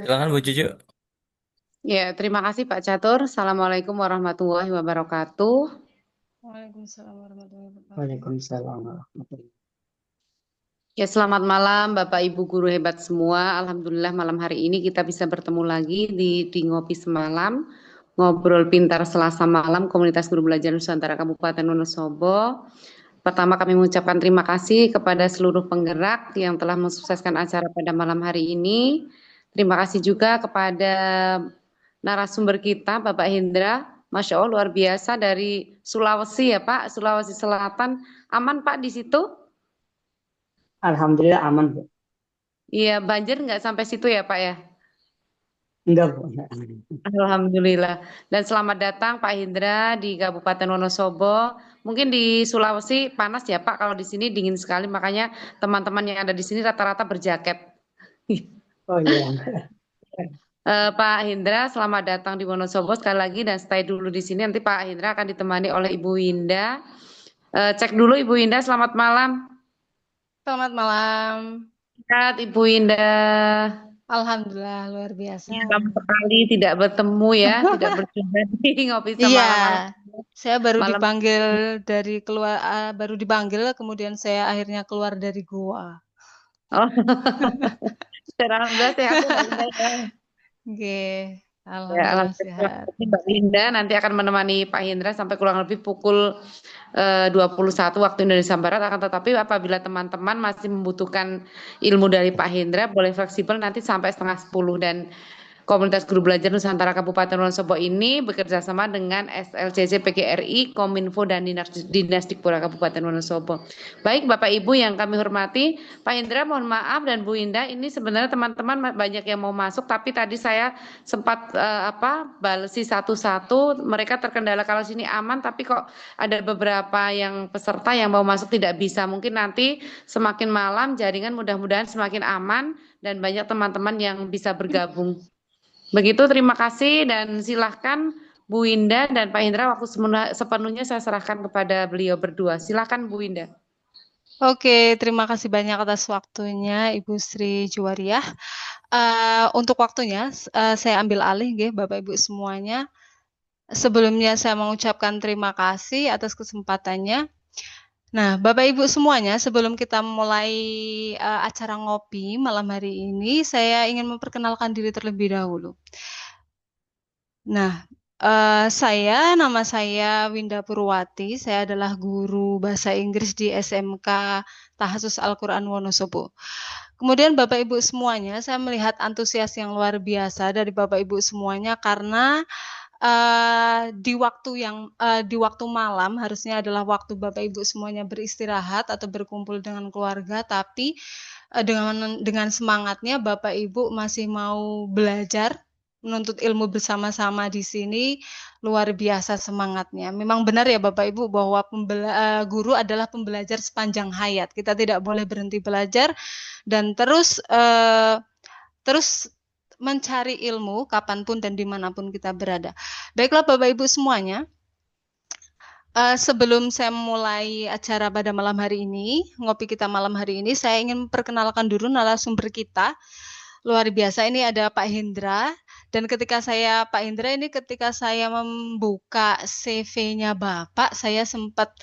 Silakan Bu Cucu. Ya, terima kasih Pak Catur. Assalamualaikum warahmatullahi wabarakatuh. Waalaikumsalam warahmatullahi wabarakatuh. Waalaikumsalam warahmatullahi. Ya, selamat malam Bapak Ibu guru hebat semua. Alhamdulillah malam hari ini kita bisa bertemu lagi di Ngopi Semalam. Ngobrol Pintar Selasa Malam Komunitas Guru Belajar Nusantara Kabupaten Wonosobo. Pertama kami mengucapkan terima kasih kepada seluruh penggerak yang telah mensukseskan acara pada malam hari ini. Terima kasih juga kepada narasumber kita Bapak Hendra. Masya Allah luar biasa dari Sulawesi ya Pak, Sulawesi Selatan. Aman Pak di situ? Alhamdulillah aman, Bu. Iya, banjir nggak sampai situ ya Pak ya? Enggak, Bu. Enggak. Alhamdulillah. Dan selamat datang Pak Hendra di Kabupaten Wonosobo. Mungkin di Sulawesi panas ya Pak, kalau di sini dingin sekali, makanya teman-teman yang ada di sini rata-rata berjaket. Oh iya. Pak Hendra, selamat datang di Wonosobo sekali lagi dan stay dulu di sini. Nanti Pak Hendra akan ditemani oleh Ibu Winda. Cek dulu Ibu Winda, selamat malam. Selamat malam. Sehat Ibu Winda. Alhamdulillah luar biasa. Lama sekali tidak bertemu ya, tidak berjumpa di ngopi Iya, semalam. saya baru Malam dipanggil dari keluar, baru dipanggil, kemudian saya akhirnya keluar dari gua. Oh, alhamdulillah sehat ya, Mbak Linda ya. Oke, Ya, alhamdulillah alhamdulillah sehat. Mbak Linda nanti akan menemani Pak Hendra sampai kurang lebih pukul 21 waktu Indonesia Barat. Akan tetapi apabila teman-teman masih membutuhkan ilmu dari Pak Hendra, boleh fleksibel nanti sampai setengah 10. Dan Komunitas Guru Belajar Nusantara Kabupaten Wonosobo ini bekerja sama dengan SLCC PGRI, Kominfo, dan Dinas Dikpura Kabupaten Wonosobo. Baik Bapak Ibu yang kami hormati, Pak Indra mohon maaf dan Bu Indah, ini sebenarnya teman-teman banyak yang mau masuk, tapi tadi saya sempat balesi satu-satu, mereka terkendala kalau sini aman, tapi kok ada beberapa yang peserta yang mau masuk tidak bisa. Mungkin nanti semakin malam jaringan mudah-mudahan semakin aman dan banyak teman-teman yang bisa bergabung. Begitu, terima kasih dan silahkan Bu Winda dan Pak Indra, waktu sepenuhnya saya serahkan kepada beliau berdua. Silahkan Bu Winda. Oke, terima kasih banyak atas waktunya Ibu Sri Juwariah. Untuk waktunya, saya ambil alih nggih, Bapak Ibu semuanya. Sebelumnya saya mengucapkan terima kasih atas kesempatannya. Nah, Bapak Ibu semuanya, sebelum kita mulai acara ngopi malam hari ini, saya ingin memperkenalkan diri terlebih dahulu. Nah, nama saya Winda Purwati, saya adalah guru bahasa Inggris di SMK Tahasus Al-Quran Wonosobo. Kemudian Bapak Ibu semuanya, saya melihat antusias yang luar biasa dari Bapak Ibu semuanya karena di waktu malam harusnya adalah waktu Bapak Ibu semuanya beristirahat atau berkumpul dengan keluarga, tapi dengan semangatnya Bapak Ibu masih mau belajar, menuntut ilmu bersama-sama di sini, luar biasa semangatnya. Memang benar ya Bapak Ibu bahwa guru adalah pembelajar sepanjang hayat. Kita tidak boleh berhenti belajar dan terus mencari ilmu kapanpun dan dimanapun kita berada. Baiklah Bapak Ibu semuanya, sebelum saya mulai acara pada malam hari ini, ngopi kita malam hari ini, saya ingin memperkenalkan dulu narasumber kita. Luar biasa, ini ada Pak Hendra. Dan ketika Pak Hendra ini ketika saya membuka CV-nya Bapak, saya sempat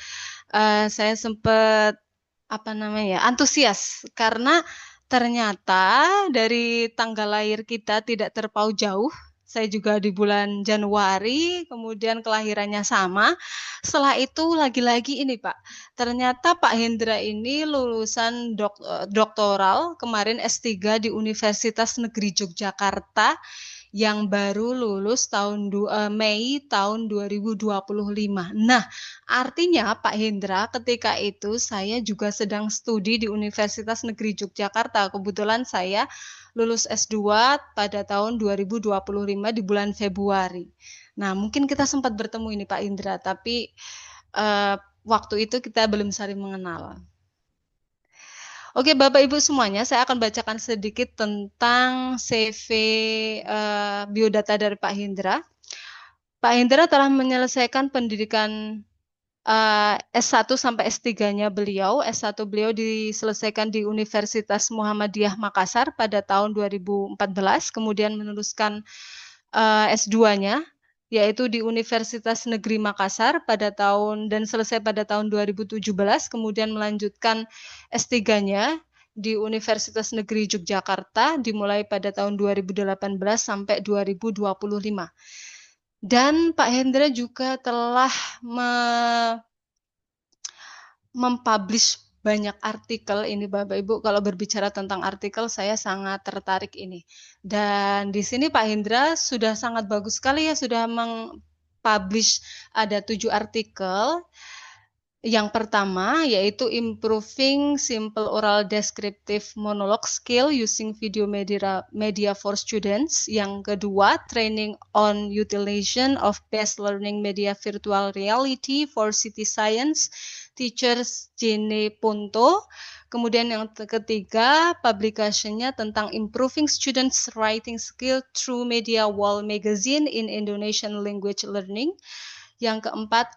antusias karena ternyata dari tanggal lahir kita tidak terpaut jauh. Saya juga di bulan Januari, kemudian kelahirannya sama. Setelah itu lagi-lagi ini Pak, ternyata Pak Hendra ini lulusan doktoral, kemarin S3 di Universitas Negeri Yogyakarta, yang baru lulus Mei tahun 2025. Nah, artinya Pak Hendra ketika itu saya juga sedang studi di Universitas Negeri Yogyakarta. Kebetulan saya lulus S2 pada tahun 2025 di bulan Februari. Nah, mungkin kita sempat bertemu ini Pak Hendra, tapi waktu itu kita belum saling mengenal. Oke, Bapak Ibu semuanya, saya akan bacakan sedikit tentang CV biodata dari Pak Hendra. Pak Hendra telah menyelesaikan pendidikan S1 sampai S3-nya beliau. S1 beliau diselesaikan di Universitas Muhammadiyah Makassar pada tahun 2014, kemudian meneruskan S2-nya yaitu di Universitas Negeri Makassar dan selesai pada tahun 2017, kemudian melanjutkan S3-nya di Universitas Negeri Yogyakarta dimulai pada tahun 2018 sampai 2025. Dan Pak Hendra juga telah mempublish banyak artikel ini Bapak Ibu. Kalau berbicara tentang artikel saya sangat tertarik ini. Dan di sini Pak Hendra sudah sangat bagus sekali ya, sudah mempublish ada 7 artikel. Yang pertama yaitu Improving Simple Oral Descriptive Monologue Skill Using Video Media for Students. Yang kedua, Training on Utilization of Best Learning Media Virtual Reality for City Science, Teachers Jene Punto. Kemudian yang ketiga, publication-nya tentang Improving Students Writing Skill Through Media Wall Magazine in Indonesian Language Learning. Yang keempat,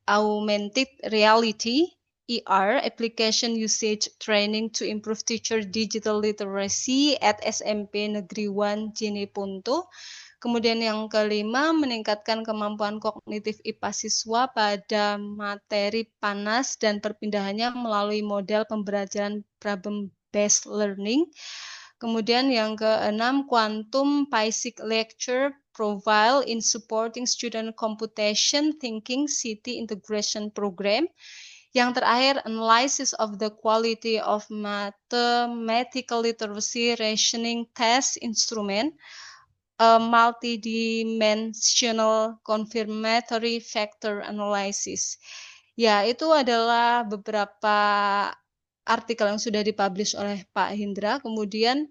Augmented Reality ER Application Usage Training to Improve Teacher Digital Literacy at SMP Negeri 1 Jeneponto. Kemudian yang kelima, meningkatkan kemampuan kognitif IPA siswa pada materi panas dan perpindahannya melalui model pembelajaran problem-based learning. Kemudian yang keenam, Quantum Basic Lecture Profile in Supporting Student Computation Thinking City Integration Program. Yang terakhir, Analysis of the Quality of Mathematical Literacy Rationing Test Instrument, a Multidimensional Confirmatory Factor Analysis. Ya, itu adalah beberapa artikel yang sudah dipublish oleh Pak Hindra. Kemudian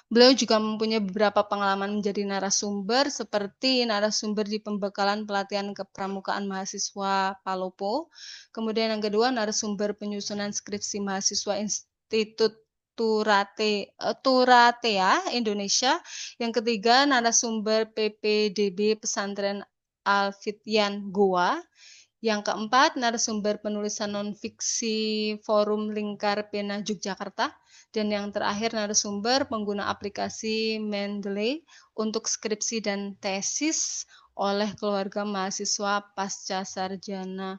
beliau juga mempunyai beberapa pengalaman menjadi narasumber, seperti narasumber di pembekalan pelatihan kepramukaan mahasiswa Palopo. Kemudian yang kedua, narasumber penyusunan skripsi mahasiswa Institut Turatea Indonesia. Yang ketiga, narasumber PPDB Pesantren Al-Fityan Goa. Yang keempat, narasumber penulisan non-fiksi Forum Lingkar Pena Yogyakarta. Dan yang terakhir, narasumber pengguna aplikasi Mendeley untuk skripsi dan tesis oleh keluarga mahasiswa pasca sarjana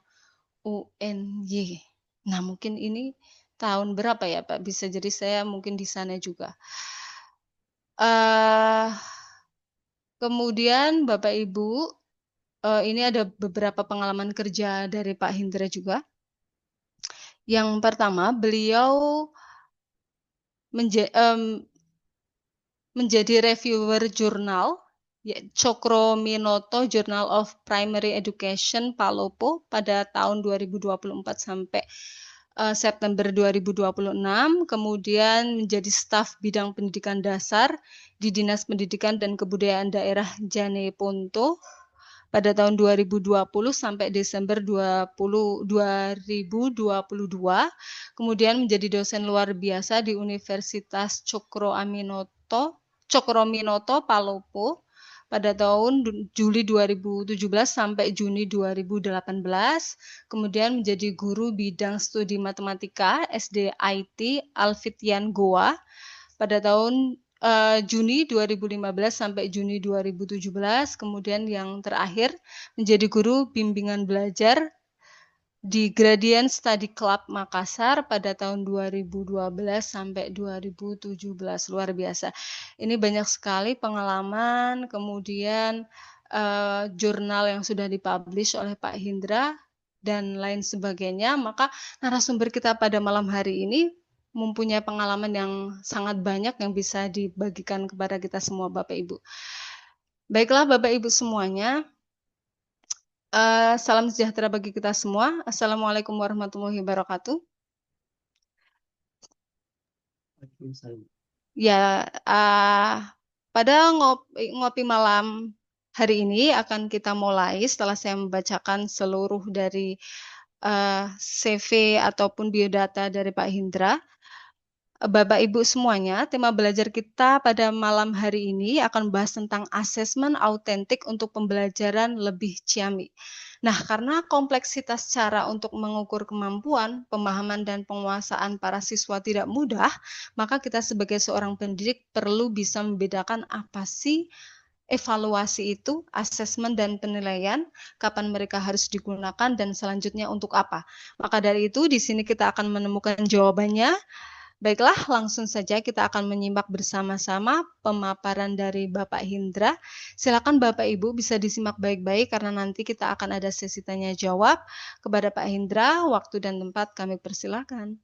UNY. Nah, mungkin ini tahun berapa ya Pak? Bisa jadi saya mungkin di sana juga. Kemudian Bapak Ibu, ini ada beberapa pengalaman kerja dari Pak Hindra juga. Yang pertama, beliau menjadi reviewer jurnal Cokro Minoto Journal of Primary Education Palopo pada tahun 2024 sampai September 2026, kemudian menjadi staf bidang pendidikan dasar di Dinas Pendidikan dan Kebudayaan Daerah Jeneponto pada tahun 2020 sampai Desember 2022, kemudian menjadi dosen luar biasa di Universitas Cokro Minoto Palopo pada tahun Juli 2017 sampai Juni 2018, kemudian menjadi guru bidang studi matematika SDIT Al-Fityan Goa pada tahun Juni 2015 sampai Juni 2017, kemudian yang terakhir menjadi guru bimbingan belajar di Gradient Study Club Makassar pada tahun 2012 sampai 2017. Luar biasa. Ini banyak sekali pengalaman, kemudian jurnal yang sudah dipublish oleh Pak Hindra dan lain sebagainya. Maka narasumber kita pada malam hari ini mempunyai pengalaman yang sangat banyak yang bisa dibagikan kepada kita semua Bapak Ibu. Baiklah Bapak Ibu semuanya, salam sejahtera bagi kita semua. Assalamualaikum warahmatullahi wabarakatuh. Ya, pada ngopi malam hari ini akan kita mulai setelah saya membacakan seluruh dari CV ataupun biodata dari Pak Hindra. Bapak Ibu semuanya, tema belajar kita pada malam hari ini akan membahas tentang asesmen autentik untuk pembelajaran lebih ciamik. Nah, karena kompleksitas cara untuk mengukur kemampuan, pemahaman, dan penguasaan para siswa tidak mudah, maka kita sebagai seorang pendidik perlu bisa membedakan apa sih evaluasi itu, asesmen dan penilaian, kapan mereka harus digunakan, dan selanjutnya untuk apa. Maka dari itu, di sini kita akan menemukan jawabannya. Baiklah, langsung saja kita akan menyimak bersama-sama pemaparan dari Bapak Hindra. Silakan Bapak Ibu bisa disimak baik-baik karena nanti kita akan ada sesi tanya jawab. Kepada Pak Hindra, waktu dan tempat kami persilakan.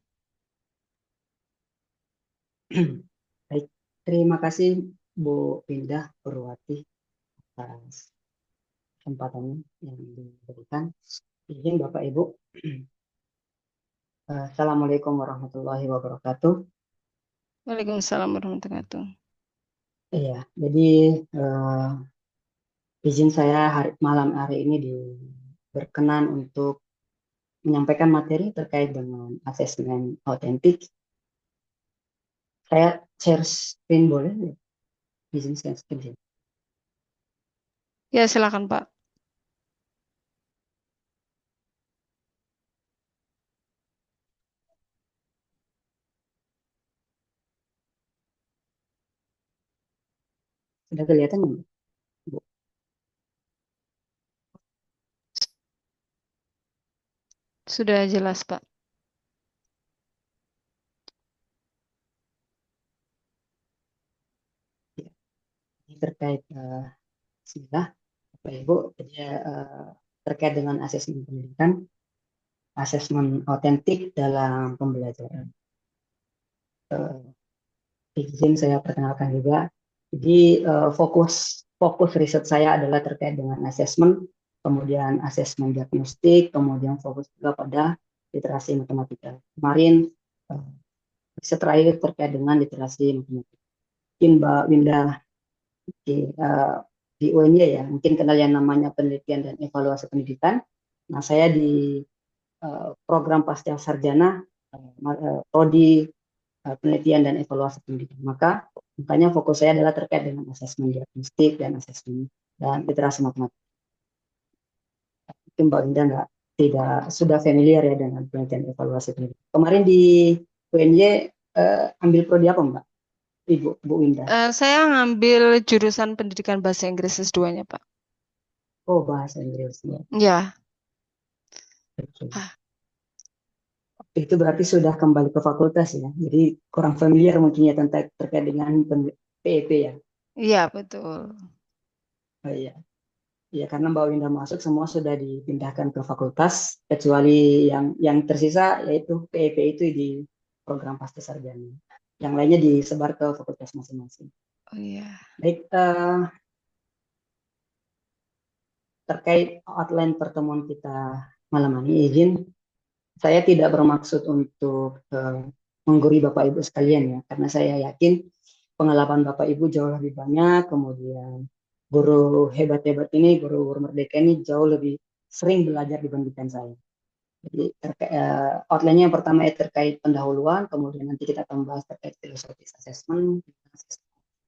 Baik, terima kasih Bu Indah Purwati atas kesempatannya yang diberikan. Izin Bapak Ibu. Assalamualaikum warahmatullahi wabarakatuh. Waalaikumsalam warahmatullahi wabarakatuh. Iya, jadi izin saya malam hari ini berkenan untuk menyampaikan materi terkait dengan asesmen autentik. Saya share screen boleh? Izin share screen. Ya, silakan Pak. Sudah kelihatan nggak, Bu? Sudah jelas Pak. Ya, ini terkait Bismillah, Bapak Ibu, jadi, terkait dengan asesmen pendidikan, asesmen autentik dalam pembelajaran. Izin saya perkenalkan juga. Jadi fokus riset saya adalah terkait dengan asesmen, kemudian asesmen diagnostik, kemudian fokus juga pada literasi matematika. Kemarin riset terakhir terkait dengan literasi matematika. Mungkin Mbak Winda di UNY ya, mungkin kenal yang namanya penelitian dan evaluasi pendidikan. Nah, saya di program pasca sarjana prodi penelitian dan evaluasi pendidikan. Makanya fokus saya adalah terkait dengan asesmen diagnostik dan asesmen dan literasi matematika. Mungkin Mbak Linda tidak sudah familiar ya dengan penelitian evaluasi pendidikan. Kemarin di UNY ambil prodi apa Mbak? Ibu Bu Winda. Saya ngambil jurusan pendidikan bahasa Inggris S2-nya, Pak. Oh, bahasa Inggris ya. Ya. Oke. Itu berarti sudah kembali ke fakultas ya. Jadi kurang familiar mungkin ya tentang terkait dengan PEP ya. Iya, betul. Oh iya. Ya, karena Mbak Winda masuk semua sudah dipindahkan ke fakultas, kecuali yang tersisa yaitu PEP itu di program pasca sarjana. Yang lainnya disebar ke fakultas masing-masing. Oh iya. Baik, terkait outline pertemuan kita malam ini, izin saya tidak bermaksud untuk menggurui Bapak Ibu sekalian ya, karena saya yakin pengalaman Bapak Ibu jauh lebih banyak, kemudian guru hebat-hebat ini, guru merdeka ini jauh lebih sering belajar dibandingkan saya. Jadi outline-nya yang pertama terkait pendahuluan, kemudian nanti kita akan bahas terkait filosofis assessment,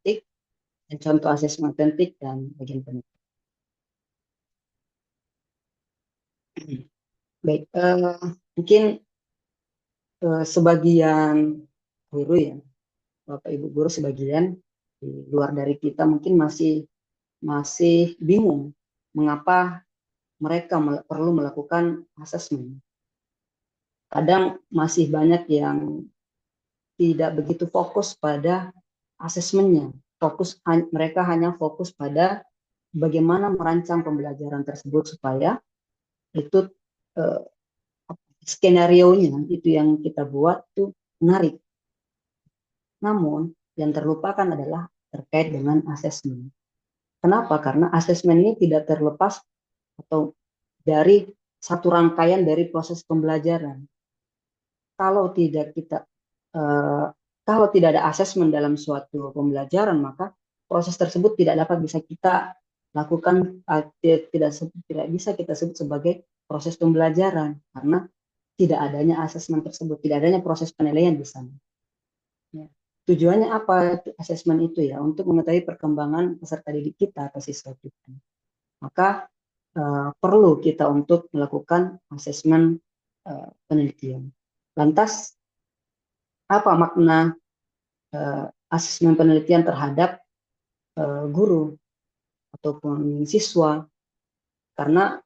dan contoh asesmen autentik dan bagian penelitian. Baik, mungkin sebagian guru ya, Bapak Ibu guru sebagian di luar dari kita mungkin masih bingung mengapa mereka perlu melakukan asesmen. Kadang masih banyak yang tidak begitu fokus pada asesmennya. Mereka hanya fokus pada bagaimana merancang pembelajaran tersebut supaya itu skenario-nya itu yang kita buat itu menarik. Namun yang terlupakan adalah terkait dengan asesmen. Kenapa? Karena asesmen ini tidak terlepas atau dari satu rangkaian dari proses pembelajaran. Kalau tidak ada asesmen dalam suatu pembelajaran, maka proses tersebut tidak dapat bisa kita lakukan, tidak bisa kita sebut sebagai proses pembelajaran karena tidak adanya asesmen tersebut, tidak adanya proses penilaian di sana. Ya. Tujuannya apa asesmen itu ya? Untuk mengetahui perkembangan peserta didik kita atau siswa kita. Maka perlu kita untuk melakukan asesmen penelitian. Lantas apa makna asesmen penelitian terhadap guru ataupun siswa? Karena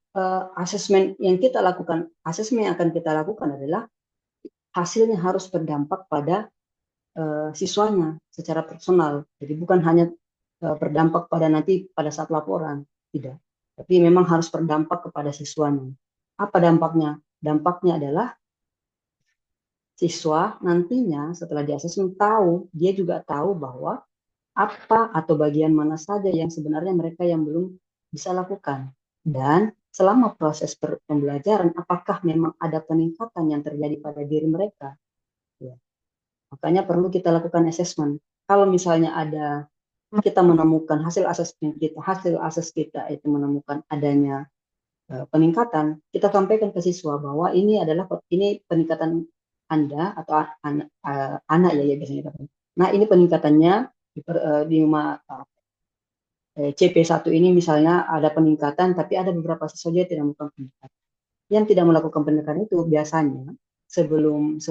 asesmen yang akan kita lakukan adalah hasilnya harus berdampak pada siswanya secara personal. Jadi bukan hanya berdampak pada nanti pada saat laporan, tidak. Tapi memang harus berdampak kepada siswanya. Apa dampaknya? Dampaknya adalah siswa nantinya setelah di asesmen dia juga tahu bahwa apa atau bagian mana saja yang sebenarnya mereka yang belum bisa lakukan. Dan selama proses pembelajaran, apakah memang ada peningkatan yang terjadi pada diri mereka? Ya. Makanya perlu kita lakukan assessment. Kalau misalnya kita menemukan hasil ases kita itu menemukan adanya peningkatan, kita sampaikan ke siswa bahwa ini peningkatan Anda atau anak ya biasanya. Nah, ini peningkatannya di CP1 ini misalnya ada peningkatan, tapi ada beberapa siswa yang tidak melakukan peningkatan. Yang tidak melakukan peningkatan itu biasanya sebelum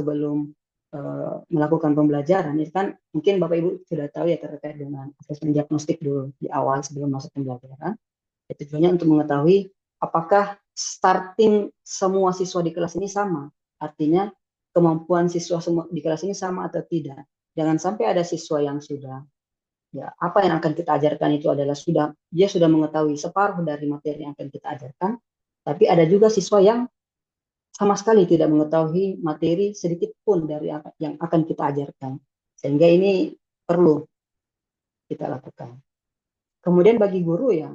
melakukan pembelajaran, itu kan mungkin Bapak Ibu sudah tahu ya terkait dengan asesmen diagnostik dulu di awal sebelum masuk pembelajaran. Tujuannya untuk mengetahui apakah starting semua siswa di kelas ini sama, artinya kemampuan siswa semua di kelas ini sama atau tidak. Jangan sampai ada siswa yang apa yang akan kita ajarkan itu adalah dia sudah mengetahui separuh dari materi yang akan kita ajarkan, tapi ada juga siswa yang sama sekali tidak mengetahui materi sedikit pun dari apa yang akan kita ajarkan. Sehingga ini perlu kita lakukan. Kemudian bagi guru ya,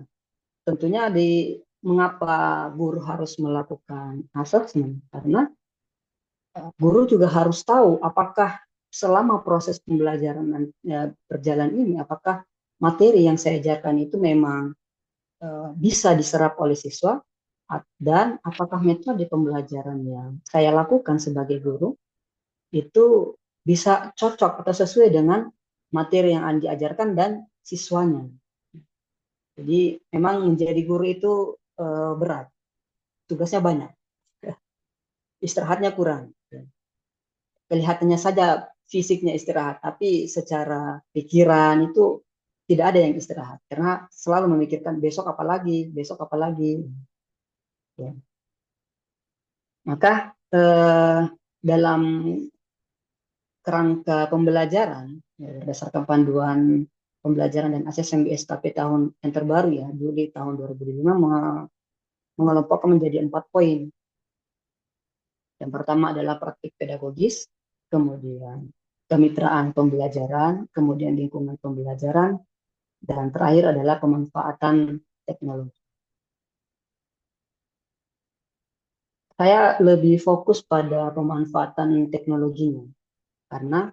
tentunya mengapa guru harus melakukan assessment? Karena guru juga harus tahu apakah selama proses pembelajaran berjalan ini, apakah materi yang saya ajarkan itu memang bisa diserap oleh siswa, dan apakah metode pembelajaran yang saya lakukan sebagai guru itu bisa cocok atau sesuai dengan materi yang diajarkan dan siswanya. Jadi memang menjadi guru itu berat, tugasnya banyak, istirahatnya kurang. Kelihatannya saja fisiknya istirahat, tapi secara pikiran itu tidak ada yang istirahat karena selalu memikirkan besok apa lagi, besok apa lagi. Ya. Maka dalam kerangka pembelajaran berdasarkan panduan pembelajaran dan asesmen BSKP tahun yang terbaru ya, Juli tahun 2005 mengelompokkan menjadi 4 poin. Yang pertama adalah praktik pedagogis, kemudian kemitraan pembelajaran, kemudian lingkungan pembelajaran, dan terakhir adalah pemanfaatan teknologi. Saya lebih fokus pada pemanfaatan teknologinya, karena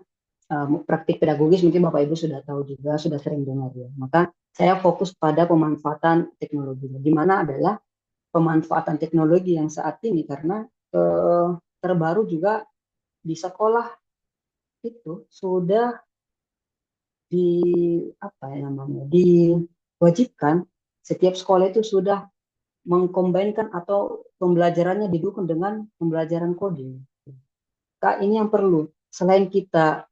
praktik pedagogis mungkin Bapak Ibu sudah tahu juga, sudah sering dengar ya. Maka saya fokus pada pemanfaatan teknologi. Di mana adalah pemanfaatan teknologi yang saat ini karena terbaru juga di sekolah itu sudah diwajibkan setiap sekolah itu sudah mengkombinkan atau pembelajarannya didukung dengan pembelajaran coding. Kak, ini yang perlu. Selain kita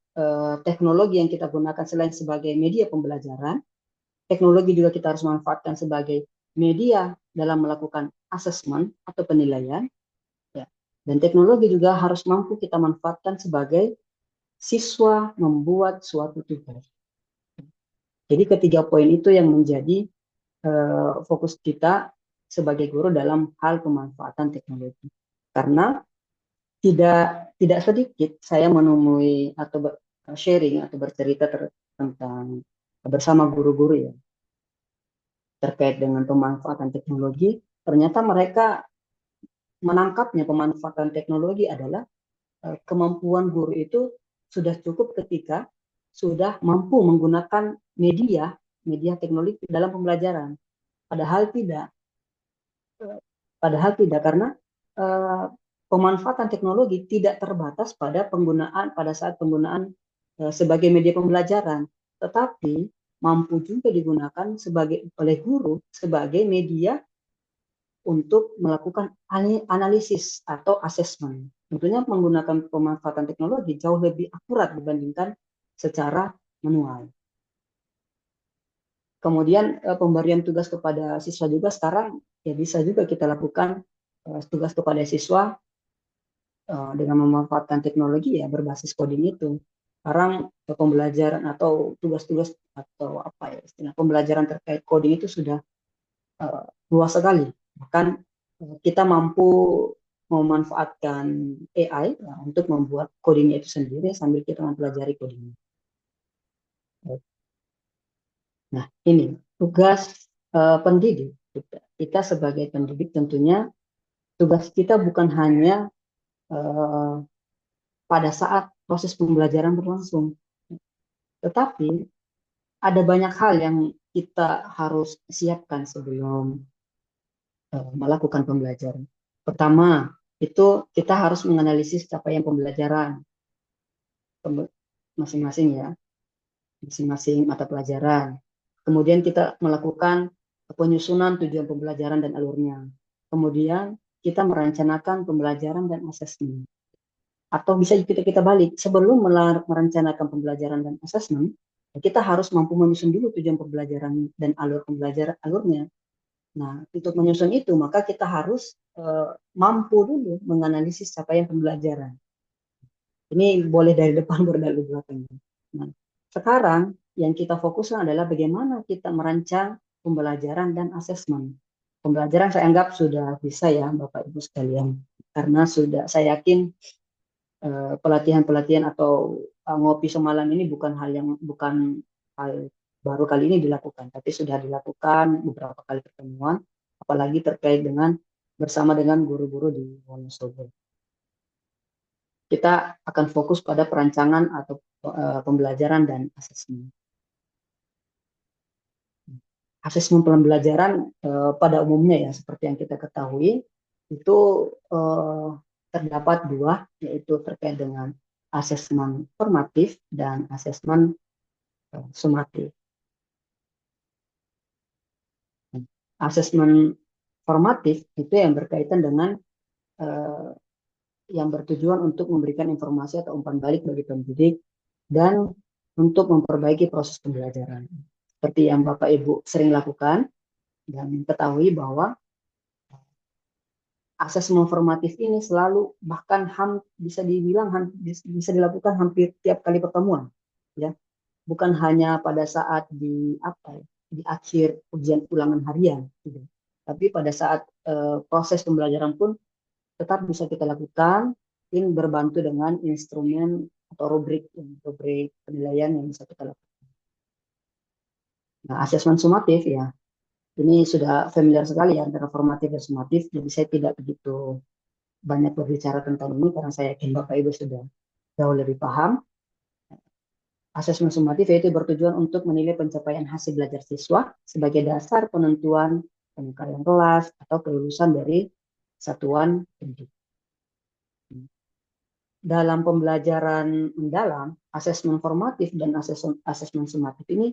teknologi yang kita gunakan selain sebagai media pembelajaran, teknologi juga kita harus manfaatkan sebagai media dalam melakukan asesmen atau penilaian. Ya. Dan teknologi juga harus mampu kita manfaatkan sebagai siswa membuat suatu tugas. Jadi ketiga poin itu yang menjadi fokus kita sebagai guru dalam hal pemanfaatan teknologi. Karena tidak sedikit saya menemui atau sharing atau bercerita tentang bersama guru-guru ya terkait dengan pemanfaatan teknologi. Ternyata mereka menangkapnya pemanfaatan teknologi adalah kemampuan guru itu sudah cukup ketika sudah mampu menggunakan media teknologi dalam pembelajaran. Padahal tidak karena pemanfaatan teknologi tidak terbatas pada saat penggunaan sebagai media pembelajaran, tetapi mampu juga digunakan oleh guru sebagai media untuk melakukan analisis atau asesmen. Tentunya menggunakan pemanfaatan teknologi jauh lebih akurat dibandingkan secara manual. Kemudian pemberian tugas kepada siswa juga sekarang ya bisa juga kita lakukan tugas kepada siswa dengan memanfaatkan teknologi ya berbasis coding itu. Sekarang pembelajaran atau tugas-tugas atau apa ya istilah pembelajaran terkait coding itu sudah luas sekali. Bahkan kita mampu memanfaatkan AI ya, untuk membuat codingnya itu sendiri sambil kita mempelajari codingnya. Nah, ini tugas pendidik. Kita sebagai pendidik tentunya tugas kita bukan hanya pada saat proses pembelajaran berlangsung, tetapi ada banyak hal yang kita harus siapkan sebelum melakukan pembelajaran. Pertama, itu kita harus menganalisis capaian pembelajaran masing-masing ya, masing-masing mata pelajaran. Kemudian kita melakukan penyusunan tujuan pembelajaran dan alurnya. Kemudian kita merencanakan pembelajaran dan asesmen. Atau bisa kita balik, sebelum merencanakan pembelajaran dan asesmen, kita harus mampu menyusun dulu tujuan pembelajaran dan alurnya. Nah, untuk menyusun itu, maka kita harus mampu dulu menganalisis capaian pembelajaran. Ini boleh dari depan berdalur belakang. Nah, sekarang yang kita fokuskan adalah bagaimana kita merancang pembelajaran dan asesmen. Pembelajaran saya anggap sudah bisa ya Bapak Ibu sekalian, karena sudah saya yakin pelatihan-pelatihan atau ngopi semalam ini bukan hal baru kali ini dilakukan, tapi sudah dilakukan beberapa kali pertemuan, apalagi terkait dengan bersama dengan guru-guru di Wonosobo. Kita akan fokus pada perancangan atau pembelajaran dan asesmen. Asesmen pembelajaran pada umumnya ya seperti yang kita ketahui itu terdapat dua, yaitu terkait dengan asesmen formatif dan asesmen sumatif. Asesmen formatif itu yang berkaitan dengan yang bertujuan untuk memberikan informasi atau umpan balik bagi pendidik dan untuk memperbaiki proses pembelajaran. Seperti yang Bapak Ibu sering lakukan dan ketahui bahwa asesmen formatif ini selalu bahkan bisa dibilang bisa dilakukan hampir tiap kali pertemuan, ya. Bukan hanya pada saat di akhir ujian ulangan harian, gitu. Tapi pada saat proses pembelajaran pun tetap bisa kita lakukan. Ini berbantu dengan instrumen atau rubrik penilaian yang bisa kita lakukan. Nah, asesmen sumatif ya, ini sudah familiar sekali ya antara formatif dan sumatif, jadi saya tidak begitu banyak berbicara tentang ini karena saya yakin Bapak Ibu sudah jauh lebih paham. Asesmen sumatif yaitu bertujuan untuk menilai pencapaian hasil belajar siswa sebagai dasar penentuan pengangkatan kelas atau kelulusan dari satuan pendidikan. Dalam pembelajaran mendalam, asesmen formatif dan asesmen sumatif ini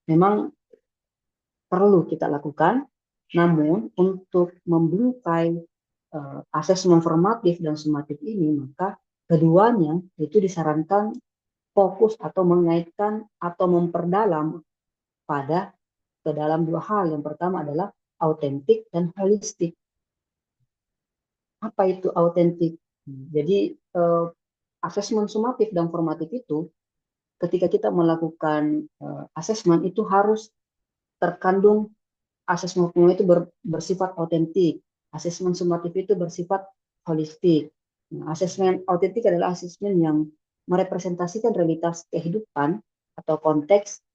memang perlu kita lakukan, namun untuk membingkai asesmen formatif dan sumatif ini, maka keduanya itu disarankan fokus atau mengaitkan atau memperdalam ke dalam dua hal. Yang pertama adalah autentik dan holistik. Apa itu autentik? Jadi asesmen sumatif dan formatif itu ketika kita melakukan asesmen itu harus terkandung asesmen itu bersifat autentik, asesmen sumatif itu bersifat holistik. Nah, asesmen autentik adalah asesmen yang merepresentasikan realitas kehidupan atau konteks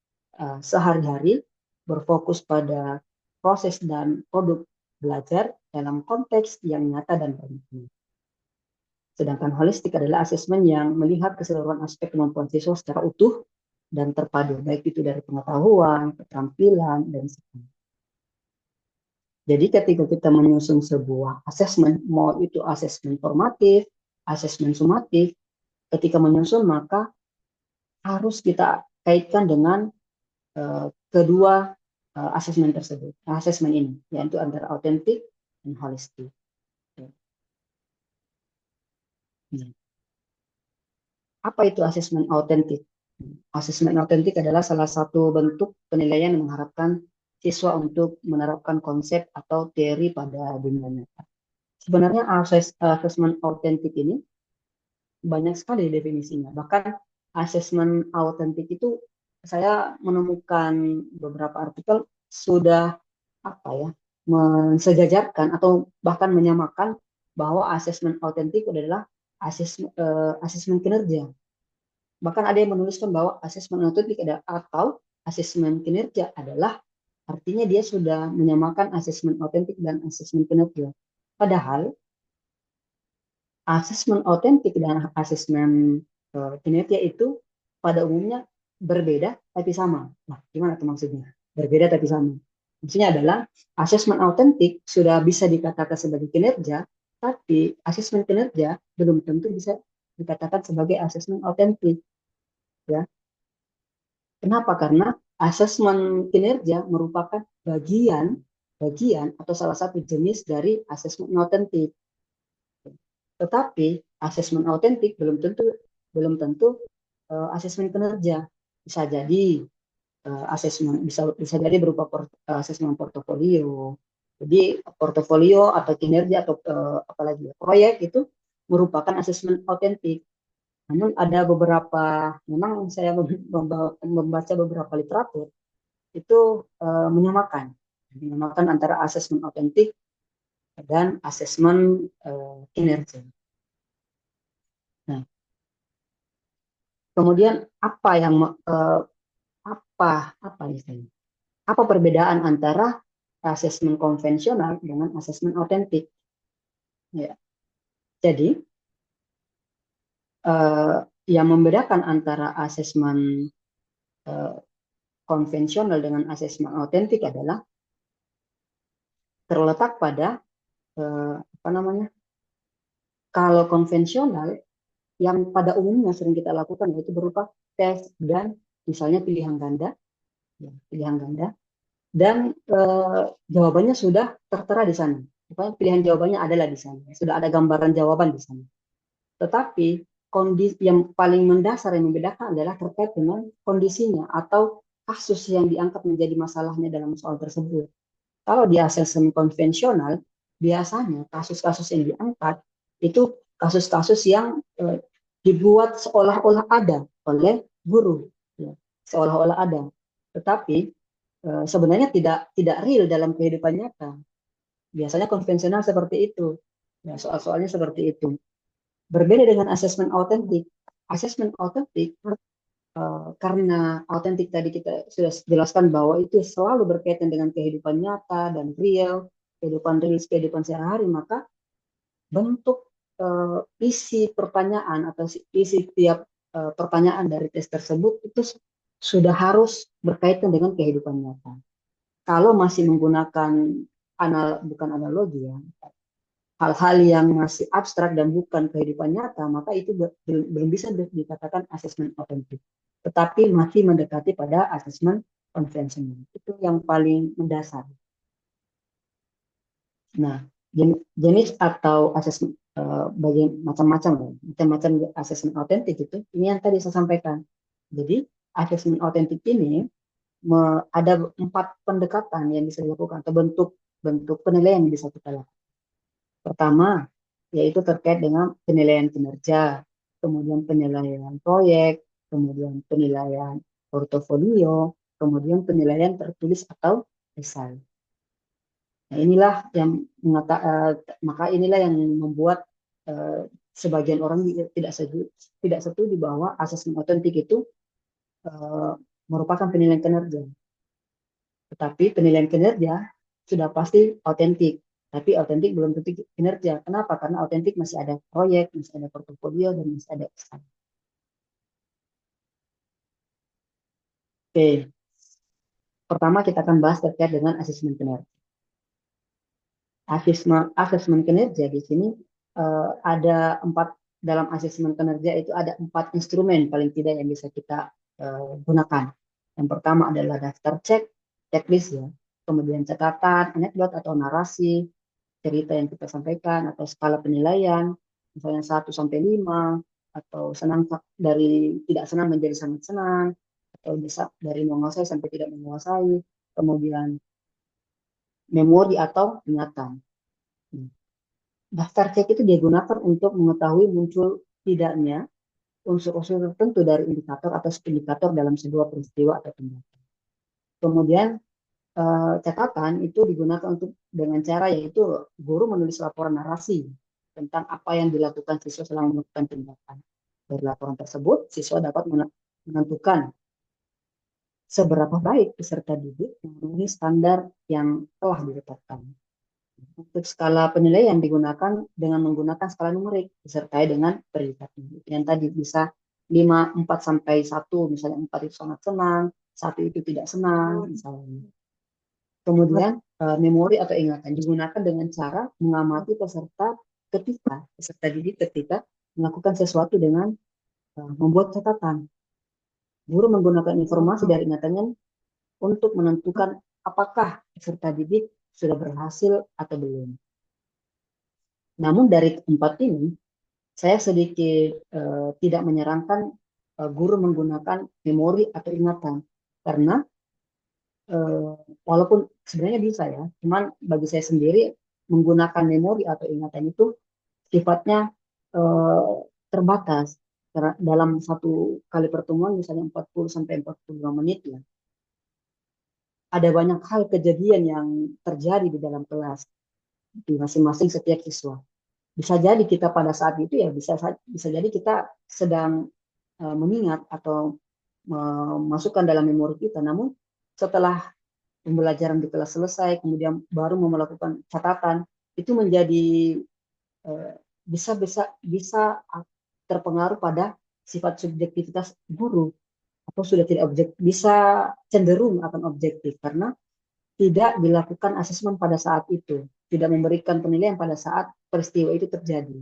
sehari-hari, berfokus pada proses dan produk belajar dalam konteks yang nyata dan bermakna. Sedangkan holistik adalah asesmen yang melihat keseluruhan aspek kemampuan siswa secara utuh dan terpadu, baik itu dari pengetahuan, keterampilan, dan sebagainya. Jadi ketika kita menyusun sebuah asesmen, mau itu asesmen formatif, asesmen sumatif, ketika menyusun maka harus kita kaitkan dengan kedua asesmen tersebut, asesmen ini, yaitu antara autentik dan holistik. Apa itu asesmen autentik? Asesmen autentik adalah salah satu bentuk penilaian yang mengharapkan siswa untuk menerapkan konsep atau teori pada dunia nyata. Sebenarnya asesmen autentik ini banyak sekali definisinya. Bahkan asesmen autentik itu saya menemukan beberapa artikel sudah apa ya mensejajarkan atau bahkan menyamakan bahwa asesmen autentik adalah asesmen kinerja. Bahkan ada yang menuliskan bahwa asesmen autentik atau asesmen kinerja adalah artinya dia sudah menyamakan asesmen autentik dan asesmen kinerja. Padahal asesmen autentik dan asesmen kinerja itu pada umumnya berbeda tapi sama. Nah, gimana tuh maksudnya? Berbeda tapi sama. Maksudnya adalah asesmen autentik sudah bisa dikatakan sebagai kinerja, tapi asesmen kinerja belum tentu bisa dikatakan sebagai asesmen autentik. Ya, kenapa? Karena asesmen kinerja merupakan bagian atau salah satu jenis dari asesmen autentik. Tetapi asesmen autentik belum tentu asesmen kinerja. Bisa jadi asesmen bisa jadi berupa asesmen portofolio. Jadi portofolio atau kinerja atau apalagi proyek itu merupakan asesmen autentik. Namun ada beberapa, memang saya membaca beberapa literatur itu menyamakan antara asesmen autentik dan asesmen kinerja. Nah, kemudian apa misalnya? Apa perbedaan antara asesmen konvensional dengan asesmen autentik? Ya, jadi yang membedakan antara asesmen konvensional dengan asesmen autentik adalah terletak pada apa namanya? Kalau konvensional yang pada umumnya sering kita lakukan yaitu berupa tes dan misalnya pilihan ganda, ya, pilihan ganda, dan jawabannya sudah tertera di sana. Pokoknya pilihan jawabannya adalah di sana, sudah ada gambaran jawaban di sana. Tetapi kondisi yang paling mendasar yang membedakan adalah terkait dengan kondisinya atau kasus yang diangkat menjadi masalahnya dalam soal tersebut. Kalau di asesmen konvensional, biasanya kasus-kasus yang diangkat itu kasus-kasus yang dibuat seolah-olah ada oleh guru, ya, seolah-olah ada. Tetapi sebenarnya tidak real dalam kehidupan nyata. Biasanya konvensional seperti itu. Ya, soal-soalnya seperti itu. Berbeda dengan asesmen autentik. Asesmen autentik karena autentik tadi kita sudah jelaskan bahwa itu selalu berkaitan dengan kehidupan nyata dan real, kehidupan sehari-hari, maka bentuk isi pertanyaan atau isi tiap pertanyaan dari tes tersebut itu sudah harus berkaitan dengan kehidupan nyata. Kalau masih menggunakan bukan analogi ya, hal-hal yang masih abstrak dan bukan kehidupan nyata, maka itu belum bisa dikatakan asesmen autentik. Tetapi masih mendekati pada asesmen konvensional. Itu yang paling mendasar. Nah, jenis atau asesmen macam-macam asesmen autentik itu, ini yang tadi saya sampaikan. Jadi, asesmen autentik ini ada 4 pendekatan yang bisa dilakukan atau bentuk penilaian yang bisa kita lakukan. Pertama, yaitu terkait dengan penilaian kinerja, kemudian penilaian proyek, kemudian penilaian portofolio, kemudian penilaian tertulis atau esai. Nah, maka inilah yang membuat sebagian orang tidak setuju bahwa asesmen autentik itu merupakan penilaian kinerja. Tetapi penilaian kinerja sudah pasti autentik. Tapi autentik belum tentu kinerja. Kenapa? Karena autentik masih ada proyek, masih ada portofolio, dan masih ada esai. Oke. Pertama kita akan bahas terkait dengan asesmen kinerja. Asesmen kinerja di sini ada 4 dalam asesmen kinerja itu ada 4 instrumen paling tidak yang bisa kita gunakan. Yang pertama adalah daftar checklist ya, kemudian catatan, anekdot atau narasi, cerita yang kita sampaikan, atau skala penilaian, misalnya 1 sampai 5, atau senang dari tidak senang menjadi sangat senang, atau bisa dari menguasai sampai tidak menguasai, kemudian memori atau ingatan. Daftar cek itu digunakan untuk mengetahui muncul tidaknya unsur-unsur tertentu dari indikator atau indikator dalam sebuah peristiwa atau tindakan. Kemudian catatan itu digunakan untuk dengan cara yaitu guru menulis laporan narasi tentang apa yang dilakukan siswa selama melakukan tindakan. Dari laporan tersebut, siswa dapat menentukan seberapa baik peserta didik memenuhi standar yang telah ditetapkan. Untuk skala penilaian digunakan dengan menggunakan skala numerik disertai dengan predikat. Yang tadi bisa 5, 4 sampai 1, misalnya 4 itu sangat senang, 1 itu tidak senang, misalnya. Kemudian memori atau ingatan digunakan dengan cara mengamati peserta didik ketika melakukan sesuatu dengan membuat catatan. Guru menggunakan informasi dari ingatannya untuk menentukan apakah peserta didik sudah berhasil atau belum. Namun dari 4 ini, saya sedikit tidak menyarankan guru menggunakan memori atau ingatan. Karena walaupun sebenarnya bisa ya, cuman bagi saya sendiri menggunakan memori atau ingatan itu sifatnya terbatas. Karena dalam satu kali pertemuan misalnya 40 sampai 45 menit ya, ada banyak hal kejadian yang terjadi di dalam kelas di masing-masing setiap siswa. Bisa jadi kita pada saat itu ya bisa jadi kita sedang mengingat atau memasukkan dalam memori kita. Namun setelah pembelajaran di kelas selesai, kemudian baru melakukan catatan, itu menjadi bisa terpengaruh pada sifat subjektivitas guru atau sudah tidak objektif, bisa cenderung akan objektif karena tidak dilakukan asesmen pada saat itu, tidak memberikan penilaian pada saat peristiwa itu terjadi.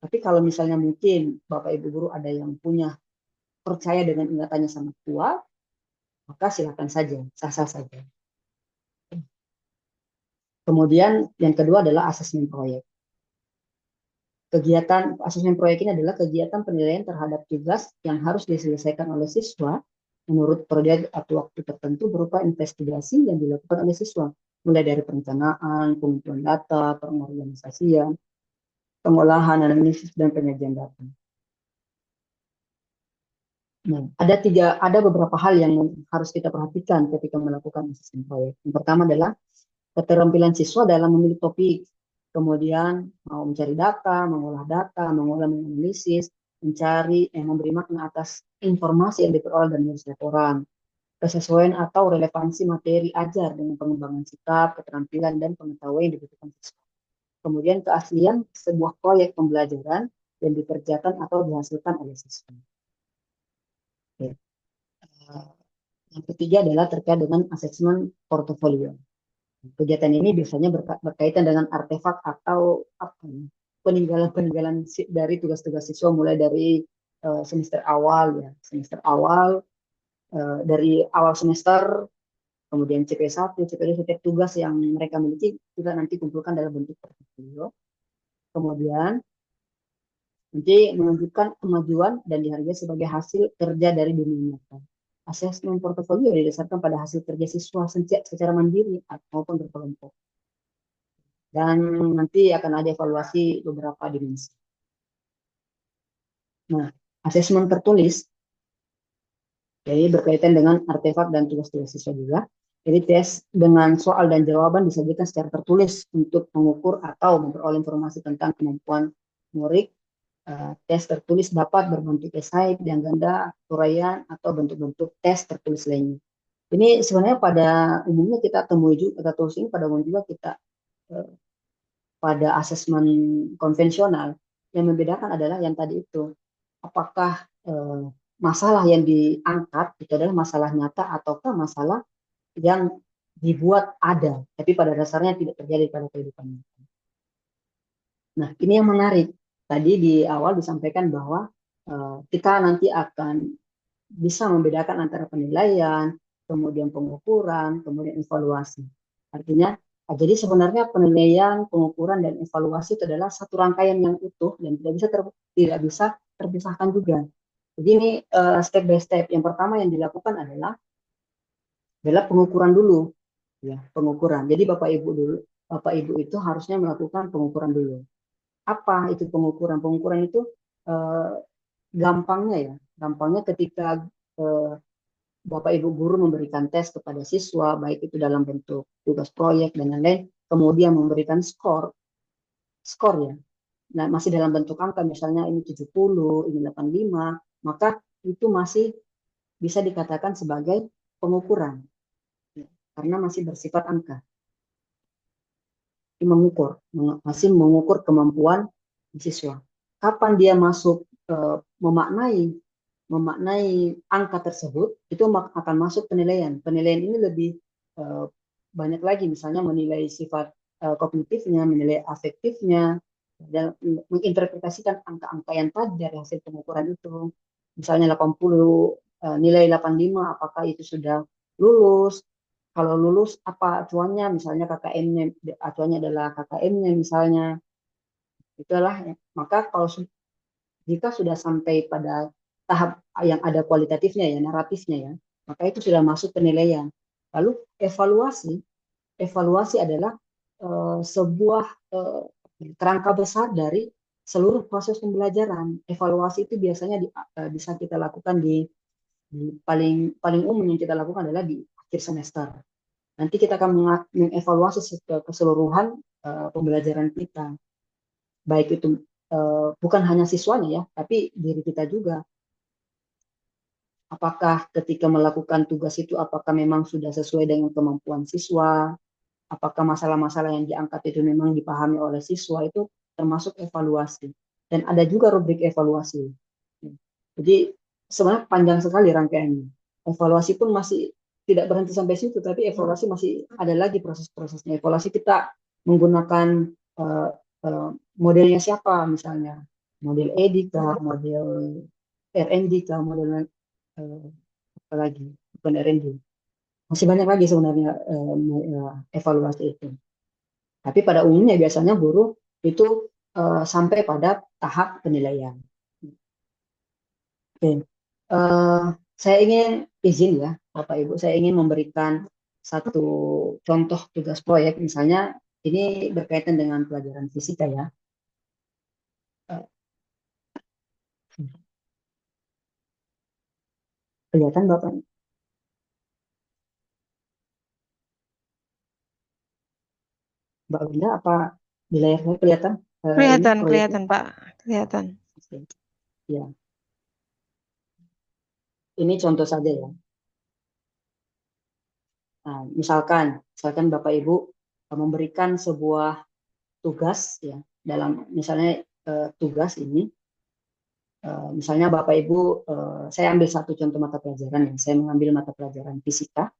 Tapi kalau misalnya mungkin Bapak Ibu guru ada yang punya percaya dengan ingatannya sangat kuat, maka silakan saja, sah-sah saja. Kemudian yang kedua adalah asesmen proyek. Kegiatan asesmen proyek ini adalah kegiatan penilaian terhadap tugas yang harus diselesaikan oleh siswa menurut proyek atau waktu tertentu berupa investigasi yang dilakukan oleh siswa, mulai dari perencanaan, pengumpulan data, pengorganisasian, pengolahan, analisis, dan penyajian data. Nah, ada beberapa hal yang harus kita perhatikan ketika melakukan asesmen proyek. Yang pertama adalah keterampilan siswa dalam memilih topik, kemudian mau mencari data, mengolah, menganalisis, memberi makna atas informasi yang diperoleh dan menulis laporan, kesesuaian atau relevansi materi ajar dengan pengembangan sikap, keterampilan, dan pengetahuan yang dibutuhkan siswa. Kemudian keaslian sebuah proyek pembelajaran yang dikerjakan atau dihasilkan oleh siswa. Oke. Yang ketiga adalah terkait dengan asesmen portofolio. Kegiatan ini biasanya berkaitan dengan artefak atau peninggalan-peninggalan dari tugas-tugas siswa mulai dari semester awal ya, dari awal semester, kemudian CP1, CP2, setiap tugas yang mereka miliki juga nanti kumpulkan dalam bentuk portofolio. Kemudian nanti menunjukkan kemajuan dan dihargai sebagai hasil kerja dari dunia nyata. Asesmen portofolio didasarkan pada hasil kerja siswa secara mandiri maupun berkelompok. Dan nanti akan ada evaluasi beberapa dimensi. Nah, asesmen tertulis, jadi berkaitan dengan artefak dan tugas-tugas siswa juga. Jadi tes dengan soal dan jawaban disajikan secara tertulis untuk mengukur atau memperoleh informasi tentang kemampuan murid. Tes tertulis dapat berbentuk esai, yang ganda, uraian, atau bentuk-bentuk tes tertulis lainnya. Ini sebenarnya pada umumnya kita temui juga, atau tools ini pada umumnya juga kita pada asesmen konvensional. Yang membedakan adalah yang tadi itu, apakah masalah yang diangkat itu adalah masalah nyata ataukah masalah yang dibuat ada, tapi pada dasarnya tidak terjadi pada kehidupan. Nah, ini yang menarik. tadi di awal disampaikan bahwa kita nanti akan bisa membedakan antara penilaian, kemudian pengukuran, kemudian evaluasi. Artinya, jadi sebenarnya penilaian, pengukuran, dan evaluasi itu adalah satu rangkaian yang utuh dan tidak bisa terpisahkan juga. Jadi ini step by step. Yang pertama yang dilakukan adalah pengukuran dulu, ya pengukuran. Jadi Bapak Ibu itu harusnya melakukan pengukuran dulu. Apa itu pengukuran? Pengukuran itu eh, gampangnya ketika eh, Bapak Ibu guru memberikan tes kepada siswa, baik itu dalam bentuk tugas proyek dan lain-lain, kemudian memberikan skor ya. Nah, masih dalam bentuk angka, misalnya ini 70, ini 85, maka itu masih bisa dikatakan sebagai pengukuran, ya, karena masih bersifat angka. Masih mengukur kemampuan siswa. Kapan dia masuk memaknai angka tersebut, itu akan masuk penilaian. Penilaian ini lebih eh, banyak lagi, misalnya menilai sifat kognitifnya, menilai afektifnya, dan menginterpretasikan angka-angka yang tadi dari hasil pengukuran itu. Misalnya 80, nilai 85, apakah itu sudah lulus? Kalau lulus, apa acuannya? Misalnya KKM-nya, acuannya adalah KKM-nya misalnya. Itulah, ya. Maka kalau jika sudah sampai pada tahap yang ada kualitatifnya ya, naratifnya ya, maka itu sudah masuk penilaian. Lalu evaluasi adalah sebuah kerangka besar dari seluruh proses pembelajaran. Evaluasi itu biasanya bisa kita lakukan di paling paling umum yang kita lakukan adalah di akhir semester. Nanti kita akan mengevaluasi keseluruhan pembelajaran kita, baik itu bukan hanya siswanya ya, tapi diri kita juga. Apakah ketika melakukan tugas itu, apakah memang sudah sesuai dengan kemampuan siswa? Apakah masalah-masalah yang diangkat itu memang dipahami oleh siswa? Itu termasuk evaluasi. Dan ada juga rubrik evaluasi. Jadi sebenarnya panjang sekali rangkaiannya. Evaluasi pun masih tidak berhenti sampai situ, tapi evaluasi masih ada lagi proses-prosesnya. Evaluasi kita menggunakan uh, modelnya siapa, misalnya model EDI model RND model apa lagi, bukan R&D. Masih banyak lagi sebenarnya evaluasi itu. Tapi pada umumnya biasanya guru itu sampai pada tahap penilaian. Oke. Saya ingin izin ya, Bapak Ibu, saya ingin memberikan satu contoh tugas proyek, misalnya ini berkaitan dengan pelajaran fisika ya. Kelihatan Bapak? Mbak Winda, apa di layarnya kelihatan ini Kelihatan, proyeknya? kelihatan, Pak. Kelihatan. Ya, ini contoh saja ya. Nah, misalkan Bapak Ibu memberikan sebuah tugas ya, dalam misalnya tugas ini, misalnya Bapak Ibu, saya ambil satu contoh mata pelajaran ya, saya mengambil mata pelajaran fisika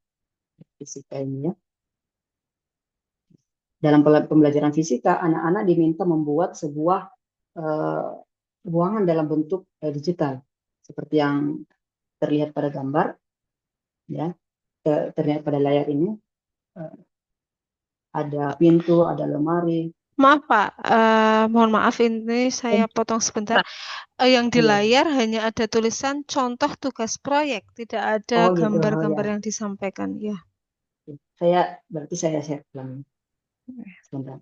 ini ya. Dalam pembelajaran fisika, anak-anak diminta membuat sebuah uh, ruangan dalam bentuk digital, seperti yang terlihat pada gambar, ya, terlihat pada layar ini. Ada pintu, ada lemari. Maaf, Pak. Mohon maaf, ini saya potong sebentar. Yang di Ya. layar hanya ada tulisan contoh tugas proyek, tidak ada Oh gitu, oh gambar-gambar ya. yang disampaikan. Ya. Berarti saya share ulang sebentar.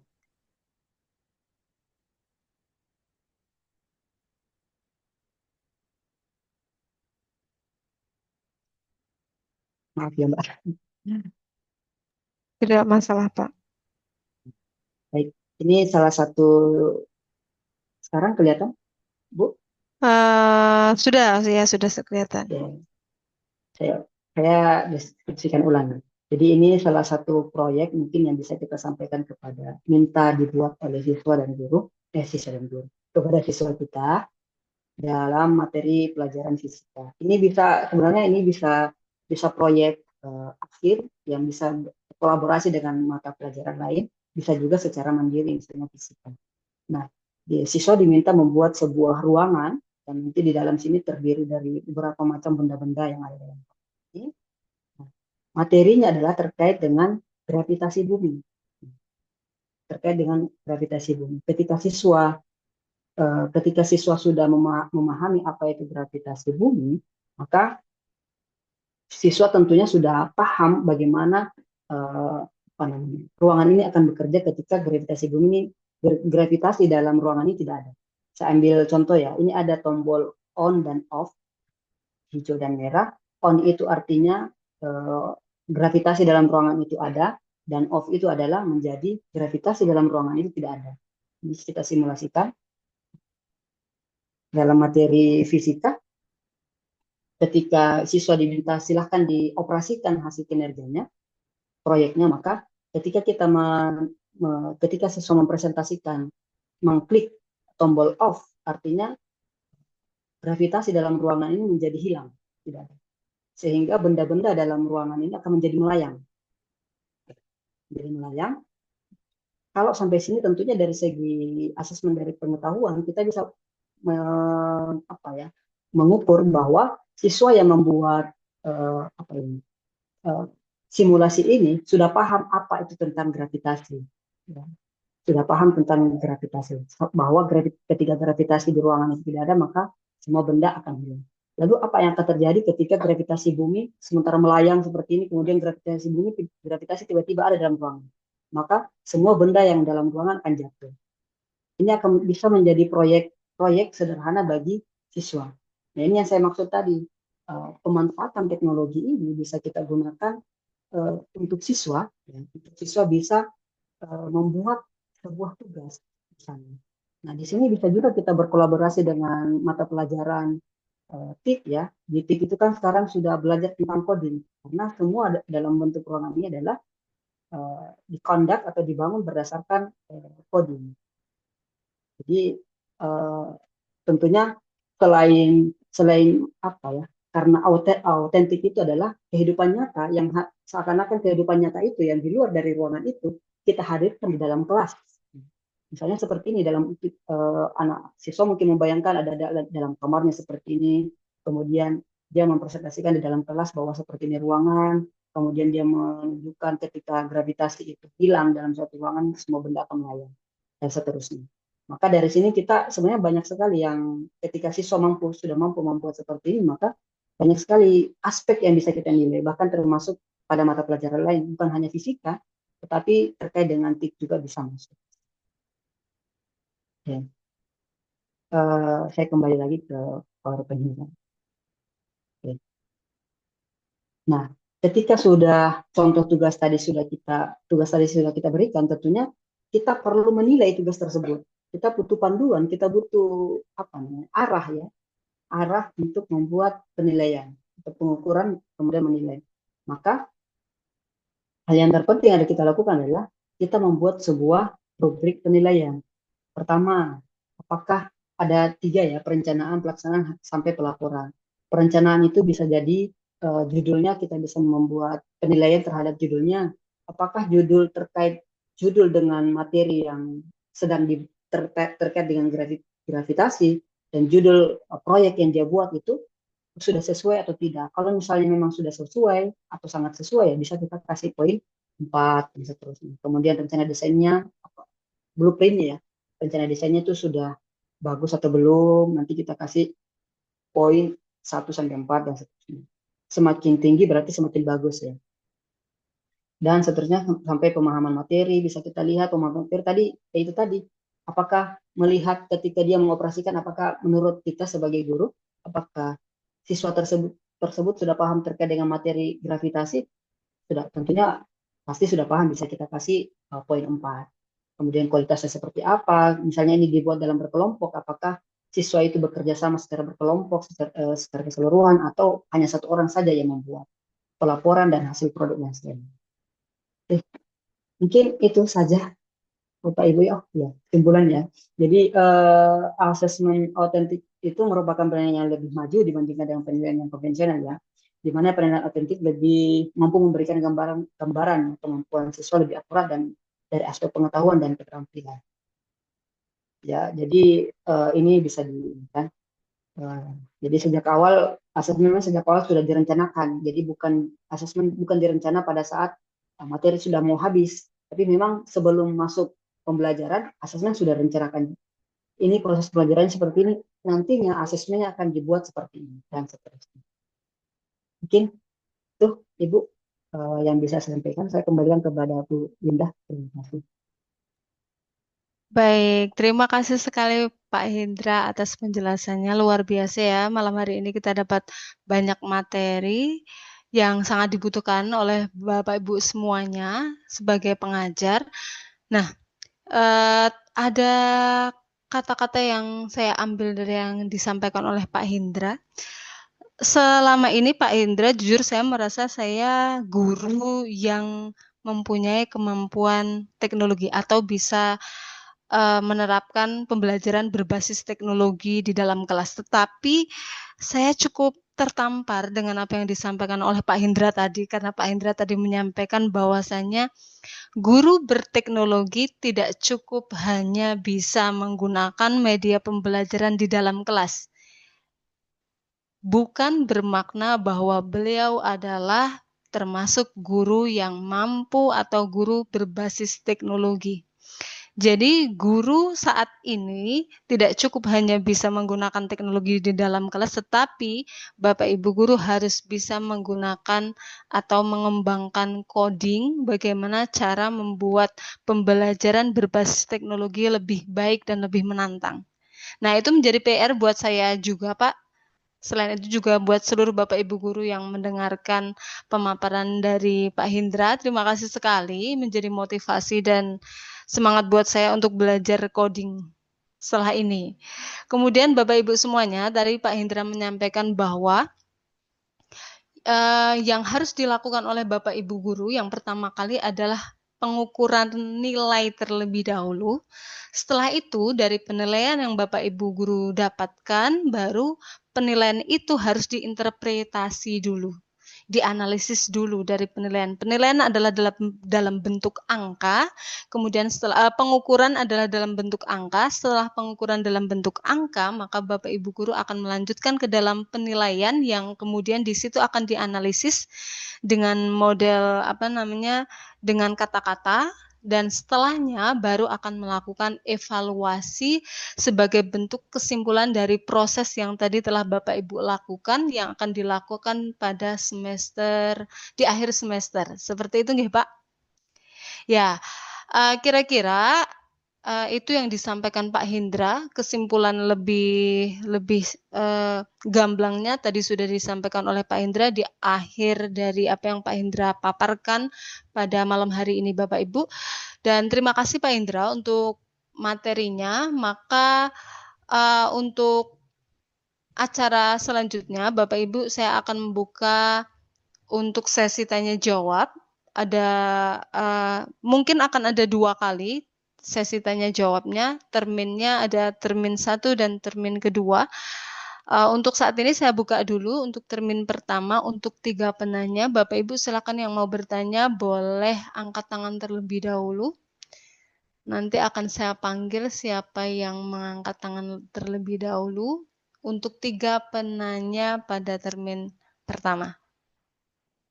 Maaf ya Mbak. Tidak masalah, Pak. Baik, ini salah satu, sekarang kelihatan, Bu? Sudah, ya sudah kelihatan. Ya, saya deskripsikan ulang. Jadi ini salah satu proyek mungkin yang bisa kita sampaikan minta dibuat oleh siswa dan guru, kepada siswa kita dalam materi pelajaran fisika. Sebenarnya ini bisa proyek akhir yang bisa kolaborasi dengan mata pelajaran lain, bisa juga secara mandiri misalnya fisika. Nah, Siswa diminta membuat sebuah ruangan dan nanti di dalam sini terdiri dari beberapa macam benda-benda yang ada dalam ini. Materinya adalah terkait dengan gravitasi bumi. Terkait dengan gravitasi bumi. Ketika siswa sudah memahami apa itu gravitasi bumi, maka siswa tentunya sudah paham bagaimana ruangan ini akan bekerja ketika gravitasi dalam ruangan ini tidak ada. Saya ambil contoh ya, ini ada tombol on dan off, hijau dan merah. On itu artinya gravitasi dalam ruangan itu ada, dan off itu adalah menjadi gravitasi dalam ruangan itu tidak ada. Ini kita simulasikan dalam materi fisika. Ketika siswa diminta silahkan dioperasikan hasil kinerjanya, proyeknya, maka ketika siswa mempresentasikan, mengklik tombol off, artinya gravitasi dalam ruangan ini menjadi hilang, tidak ada. Sehingga benda-benda dalam ruangan ini akan menjadi melayang. Jadi melayang. Kalau sampai sini tentunya dari segi asesmen dari pengetahuan kita bisa mengukur bahwa siswa yang membuat simulasi ini sudah paham apa itu tentang gravitasi. Sudah paham tentang gravitasi. Bahwa ketika gravitasi di ruangan itu tidak ada, maka semua benda akan hilang. Lalu apa yang akan terjadi ketika gravitasi bumi sementara melayang seperti ini, kemudian gravitasi tiba-tiba ada dalam ruangan? Maka semua benda yang dalam ruangan akan jatuh. Ini akan bisa menjadi proyek sederhana bagi siswa. Nah, ini yang saya maksud tadi. Pemanfaatan teknologi ini bisa kita gunakan untuk siswa. Untuk siswa bisa membuat sebuah tugas misalnya. Nah, di sini bisa juga kita berkolaborasi dengan mata pelajaran TIK ya. Di TIK itu kan sekarang sudah belajar tentang coding, karena semua dalam bentuk ruangan ini adalah dikondak atau dibangun berdasarkan coding. Jadi tentunya selain apa ya, karena autentik itu adalah kehidupan nyata yang seakan-akan kehidupan nyata itu yang di luar dari ruangan itu kita hadirkan di dalam kelas. Misalnya seperti ini, dalam anak siswa mungkin membayangkan ada dalam kamarnya seperti ini, kemudian dia mempresentasikan di dalam kelas bahwa seperti ini ruangan, kemudian dia menunjukkan ketika gravitasi itu hilang dalam suatu ruangan, semua benda akan melayang, dan seterusnya. Maka dari sini kita sebenarnya banyak sekali yang ketika siswa sudah mampu membuat seperti ini, maka banyak sekali aspek yang bisa kita nilai, bahkan termasuk pada mata pelajaran lain, bukan hanya fisika, tetapi terkait dengan TIK juga bisa masuk. Ya. Saya kembali lagi ke PowerPoint ini. Oke. Nah, ketika sudah contoh tugas tadi sudah kita berikan, tentunya kita perlu menilai tugas tersebut. Kita butuh panduan, kita butuh arah untuk membuat penilaian atau pengukuran kemudian menilai. Maka hal yang terpenting yang kita lakukan adalah kita membuat sebuah rubrik penilaian. Pertama, apakah ada 3 ya, perencanaan, pelaksanaan, sampai pelaporan. Perencanaan itu bisa jadi judulnya, kita bisa membuat penilaian terhadap judulnya. Apakah judul dengan materi yang sedang terkait dengan gravitasi dan judul proyek yang dia buat itu sudah sesuai atau tidak. Kalau misalnya memang sudah sesuai atau sangat sesuai, ya bisa kita kasih poin 4 dan seterusnya. Kemudian rencana desainnya, blueprintnya ya, rencana desainnya itu sudah bagus atau belum, nanti kita kasih poin 1-4 dan seterusnya. Semakin tinggi berarti semakin bagus ya. Dan seterusnya sampai pemahaman materi, bisa kita lihat pemahaman materi tadi, itu tadi. Apakah melihat ketika dia mengoperasikan, apakah menurut kita sebagai guru, apakah siswa tersebut sudah paham terkait dengan materi gravitasi? Sudah, tentunya pasti sudah paham, bisa kita kasih poin 4. Kemudian kualitasnya seperti apa, misalnya ini dibuat dalam berkelompok, apakah siswa itu bekerja sama secara berkelompok, secara keseluruhan, atau hanya satu orang saja yang membuat pelaporan dan hasil produknya sendiri. Mungkin itu saja Bapak Ibu ya, kesimpulannya. Jadi asesmen autentik itu merupakan penilaian yang lebih maju dibandingkan dengan penilaian yang konvensional ya, di mana penilaian autentik lebih mampu memberikan gambaran kemampuan siswa lebih akurat dan dari aspek pengetahuan dan keterampilan. ya. Jadi ini bisa kan. Jadi sejak awal asesmen sejak awal sudah direncanakan. Jadi bukan asesmen bukan direncana pada saat materi sudah mau habis, tapi memang sebelum masuk pembelajaran asesmen sudah rencanakan. Ini proses pelajaran seperti ini, nantinya asesmennya akan dibuat seperti ini dan seterusnya. Mungkin tuh Ibu yang bisa saya sampaikan. Saya kembalikan kepada Bu Linda. Terima kasih. Baik, terima kasih sekali Pak Hendra atas penjelasannya, luar biasa ya. Malam hari ini kita dapat banyak materi yang sangat dibutuhkan oleh Bapak Ibu semuanya sebagai pengajar. Nah, ada kata-kata yang saya ambil dari yang disampaikan oleh Pak Hendra. Selama ini Pak Hendra, jujur saya merasa saya guru yang mempunyai kemampuan teknologi atau bisa menerapkan pembelajaran berbasis teknologi di dalam kelas. Tetapi saya cukup tertampar dengan apa yang disampaikan oleh Pak Hendra tadi, karena Pak Hendra tadi menyampaikan bahwasannya guru berteknologi tidak cukup hanya bisa menggunakan media pembelajaran di dalam kelas. Bukan bermakna bahwa beliau adalah termasuk guru yang mampu atau guru berbasis teknologi. Jadi guru saat ini tidak cukup hanya bisa menggunakan teknologi di dalam kelas, tetapi Bapak Ibu guru harus bisa menggunakan atau mengembangkan coding, bagaimana cara membuat pembelajaran berbasis teknologi lebih baik dan lebih menantang. Nah, itu menjadi PR buat saya juga, Pak. Selain itu juga buat seluruh Bapak Ibu guru yang mendengarkan pemaparan dari Pak Hendra, terima kasih sekali menjadi motivasi dan semangat buat saya untuk belajar coding setelah ini. Kemudian Bapak Ibu semuanya, dari Pak Hendra menyampaikan bahwa yang harus dilakukan oleh Bapak Ibu guru yang pertama kali adalah pengukuran nilai terlebih dahulu. Setelah itu dari penilaian yang Bapak Ibu guru dapatkan, baru penilaian itu harus diinterpretasi dulu, dianalisis dulu dari penilaian. Penilaian adalah dalam bentuk angka, kemudian setelah pengukuran adalah dalam bentuk angka. Setelah pengukuran dalam bentuk angka, maka Bapak Ibu guru akan melanjutkan ke dalam penilaian yang kemudian di situ akan dianalisis dengan model dengan kata-kata, dan setelahnya baru akan melakukan evaluasi sebagai bentuk kesimpulan dari proses yang tadi telah Bapak Ibu lakukan yang akan dilakukan pada di akhir semester. Seperti itu nggih, Pak? Ya, kira-kira itu yang disampaikan Pak Hendra. Kesimpulan lebih gamblangnya tadi sudah disampaikan oleh Pak Hendra di akhir dari apa yang Pak Hendra paparkan pada malam hari ini, Bapak Ibu. Dan terima kasih Pak Hendra untuk materinya. Maka untuk acara selanjutnya, Bapak Ibu, saya akan membuka untuk sesi tanya jawab. Mungkin akan ada 2 kali sesi tanya jawabnya. Terminnya ada termin 1 dan termin kedua. Untuk saat ini saya buka dulu untuk termin pertama untuk 3 penanya. Bapak Ibu silakan yang mau bertanya boleh angkat tangan terlebih dahulu. Nanti akan saya panggil siapa yang mengangkat tangan terlebih dahulu untuk 3 penanya pada termin pertama.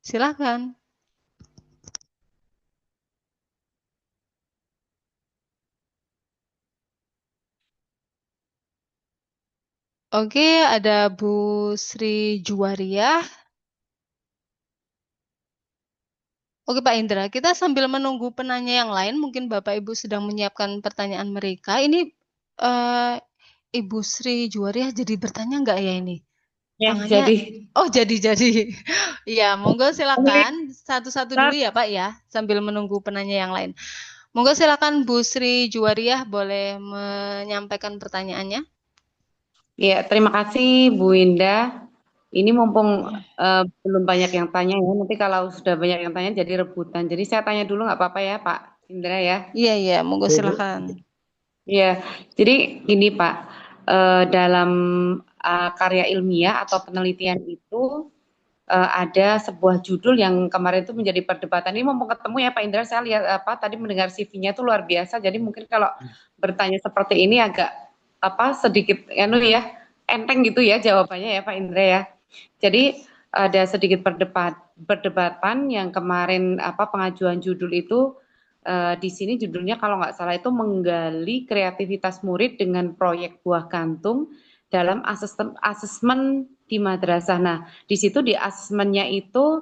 Silakan. Oke, ada Bu Sri Juwariah. Oke Pak Indra, kita sambil menunggu penanya yang lain, mungkin Bapak Ibu sedang menyiapkan pertanyaan mereka. Ini Ibu Sri Juwariah jadi bertanya nggak ya ini? Ya, Tangannya, jadi. oh jadi. Iya, monggo silakan satu-satu dulu ya Pak ya, sambil menunggu penanya yang lain. Monggo silakan Bu Sri Juwariah boleh menyampaikan pertanyaannya. Ya, terima kasih Bu Indah. Ini mumpung belum banyak yang tanya ya, nanti kalau sudah banyak yang tanya jadi rebutan. Jadi saya tanya dulu nggak apa-apa ya Pak Indra ya? Iya, monggo silakan. Iya, jadi gini Pak, dalam karya ilmiah atau penelitian itu ada sebuah judul yang kemarin itu menjadi perdebatan. Ini mumpung ketemu ya Pak Indra, saya lihat tadi mendengar CV-nya itu luar biasa. Jadi mungkin kalau bertanya seperti ini agak sedikit enteng gitu ya jawabannya ya Pak Indra ya. Jadi ada sedikit perdebatan yang kemarin pengajuan judul itu di sini judulnya kalau nggak salah itu menggali kreativitas murid dengan proyek buah kantung dalam asesmen di madrasah. Nah, di situ di asesmennya itu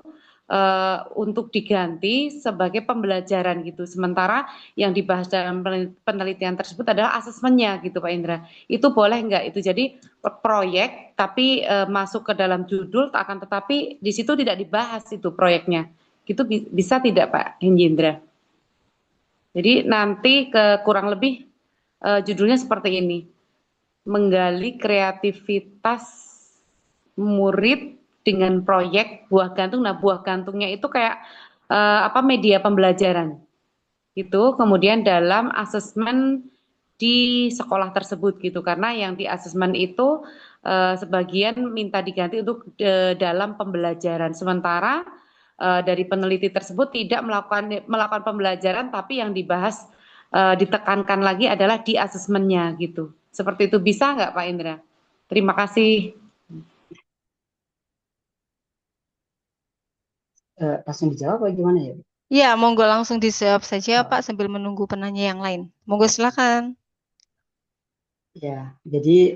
untuk diganti sebagai pembelajaran gitu. Sementara yang dibahas dalam penelitian tersebut adalah asesmennya gitu Pak Indra. Itu boleh nggak itu jadi proyek tapi masuk ke dalam judul akan tetapi di situ tidak dibahas itu proyeknya. Gitu bisa tidak Pak Henjindra? Jadi nanti kurang lebih judulnya seperti ini. Menggali kreativitas murid dengan proyek buah gantung. Nah, buah gantungnya itu kayak media pembelajaran. Gitu. Kemudian dalam asesmen di sekolah tersebut gitu. Karena yang di asesmen itu sebagian minta diganti untuk dalam pembelajaran. Sementara dari peneliti tersebut tidak melakukan pembelajaran, tapi yang dibahas ditekankan lagi adalah di asesmennya gitu. Seperti itu bisa nggak Pak Indra? Terima kasih. Langsung dijawab apa gimana ya? Ya, monggo langsung dijawab saja Pak sambil menunggu penanya yang lain. Monggo silakan. Ya, jadi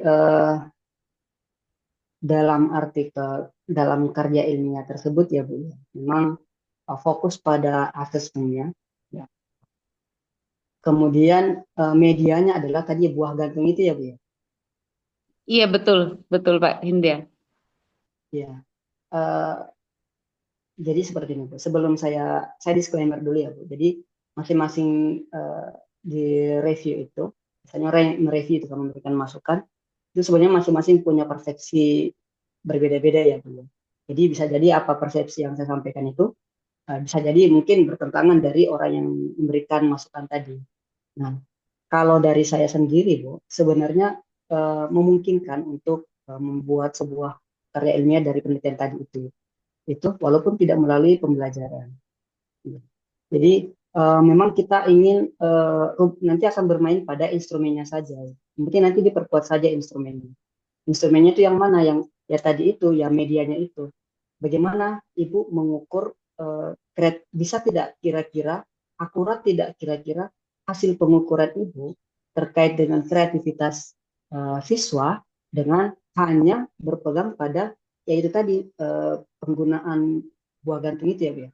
dalam artikel, dalam karya ilmiah tersebut ya Bu, memang fokus pada asesmennya. Ya. Kemudian medianya adalah tadi buah gantung itu ya Bu ya. Iya betul, betul Pak Hindia. Ya, jadi seperti ini Bu. Sebelum saya disclaimer dulu ya Bu. Jadi masing-masing di review itu, misalnya mereview itu kalau memberikan masukan, itu sebenarnya masing-masing punya persepsi berbeda-beda ya Bu. Jadi bisa jadi apa persepsi yang saya sampaikan itu bisa jadi mungkin bertentangan dari orang yang memberikan masukan tadi. Nah, kalau dari saya sendiri Bu, sebenarnya memungkinkan untuk membuat sebuah karya ilmiah dari penelitian tadi itu walaupun tidak melalui pembelajaran. Jadi memang kita ingin nanti akan bermain pada instrumennya saja. Mungkin nanti diperkuat saja instrumennya. Instrumennya itu yang mana? Yang ya tadi itu, ya medianya itu. Bagaimana Ibu mengukur bisa tidak kira-kira akurat tidak kira-kira hasil pengukuran Ibu terkait dengan kreativitas siswa dengan hanya berpegang pada yaitu tadi penggunaan buah gantung itu ya Bu ya.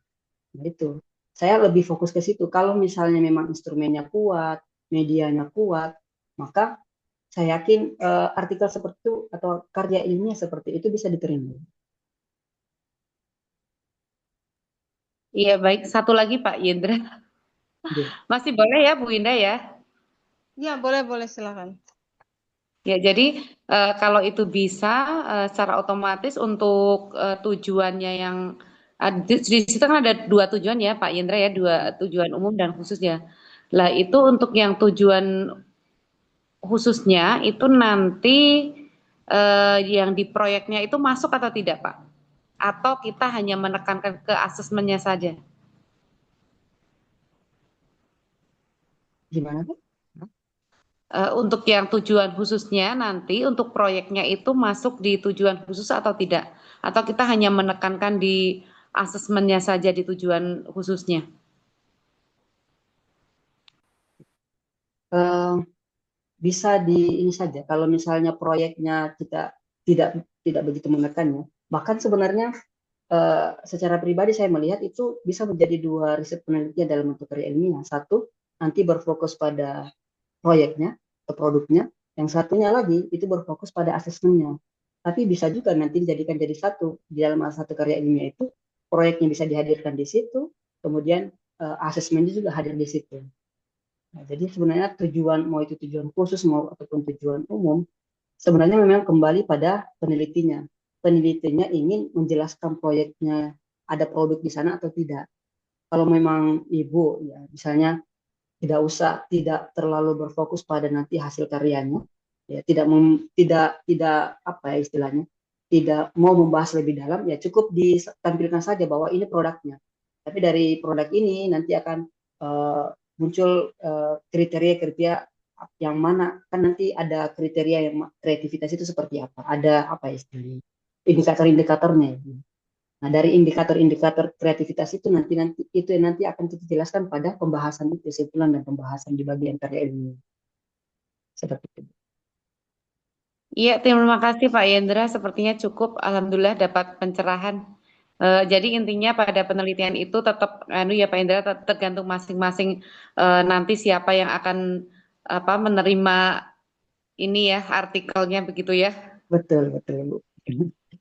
Nah, itu saya lebih fokus ke situ. Kalau misalnya memang instrumennya kuat, medianya kuat, maka saya yakin artikel seperti itu atau karya ilmiah seperti itu bisa diterima. Iya baik, satu lagi Pak Indra. Oke. Masih boleh ya Bu Indah ya? Ya, boleh silakan. Ya, jadi kalau itu bisa secara otomatis untuk tujuannya yang di situ kan ada dua tujuan ya Pak Yendra ya, dua tujuan umum dan khusus ya. Lah itu untuk yang tujuan khususnya itu nanti yang di proyeknya itu masuk atau tidak Pak? Atau kita hanya menekankan ke asesmennya saja? Gimana tuh? Untuk yang tujuan khususnya nanti untuk proyeknya itu masuk di tujuan khusus atau tidak? Atau kita hanya menekankan di asesmennya saja di tujuan khususnya? Eh, bisa di ini saja. Kalau misalnya proyeknya kita tidak tidak begitu menekannya, bahkan sebenarnya secara pribadi saya melihat itu bisa menjadi dua riset penelitian dalam bentuk karya ilmiah. Satu nanti berfokus pada proyeknya atau produknya, yang satunya lagi itu berfokus pada asesmennya. Tapi bisa juga nanti dijadikan jadi satu di dalam satu karya ilmiah itu proyeknya bisa dihadirkan di situ, kemudian asesmennya juga hadir di situ. Nah, jadi sebenarnya tujuan mau itu tujuan khusus mau ataupun tujuan umum sebenarnya memang kembali pada penelitinya. Penelitinya ingin menjelaskan proyeknya ada produk di sana atau tidak. Kalau memang ibu ya misalnya tidak terlalu berfokus pada nanti hasil karyanya ya tidak apa ya istilahnya tidak mau membahas lebih dalam, ya cukup ditampilkan saja bahwa ini produknya. Tapi dari produk ini nanti akan muncul kriteria-kriteria yang mana, kan nanti ada kriteria yang kreativitas itu seperti apa, ada apa istilahnya, indikator-indikatornya. Nah, dari indikator-indikator kreativitas itu nanti akan kita jelaskan pada pembahasan itu, kesimpulan dan pembahasan di bagian karya ilmiah. Seperti itu. Iya, terima kasih Pak Yendra. Sepertinya cukup. Alhamdulillah dapat pencerahan. Jadi intinya pada penelitian itu tetap, ya Pak Yendra, tergantung masing-masing nanti siapa yang akan menerima ini ya artikelnya begitu ya. Betul, betul, Bu.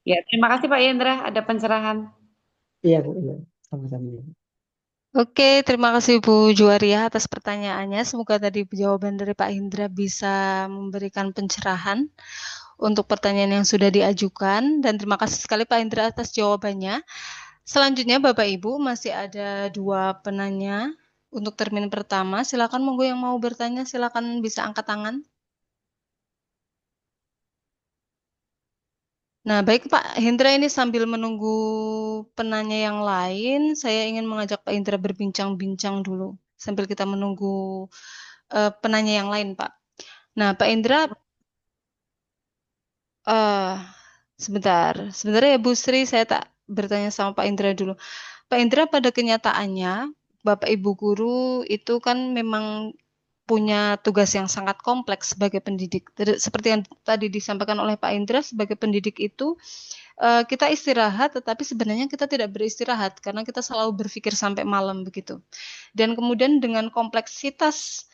Ya, terima kasih Pak Yendra. Ada pencerahan. Iya, Bu. Iya. Sama-sama. Oke, terima kasih Bu Juwaria atas pertanyaannya. Semoga tadi jawaban dari Pak Indra bisa memberikan pencerahan untuk pertanyaan yang sudah diajukan. Dan terima kasih sekali Pak Indra atas jawabannya. Selanjutnya Bapak Ibu masih ada 2 penanya untuk termin pertama. Silakan monggo yang mau bertanya, silakan bisa angkat tangan. Nah, baik Pak Hendra, ini sambil menunggu penanya yang lain, saya ingin mengajak Pak Hendra berbincang-bincang dulu sambil kita menunggu penanya yang lain, Pak. Nah, Pak Hendra, sebentar ya Bu Sri, saya tak bertanya sama Pak Hendra dulu. Pak Hendra, pada kenyataannya, Bapak Ibu guru itu kan memang punya tugas yang sangat kompleks sebagai pendidik. Seperti yang tadi disampaikan oleh Pak Indra, sebagai pendidik itu kita istirahat, tetapi sebenarnya kita tidak beristirahat karena kita selalu berpikir sampai malam begitu. Dan kemudian dengan kompleksitas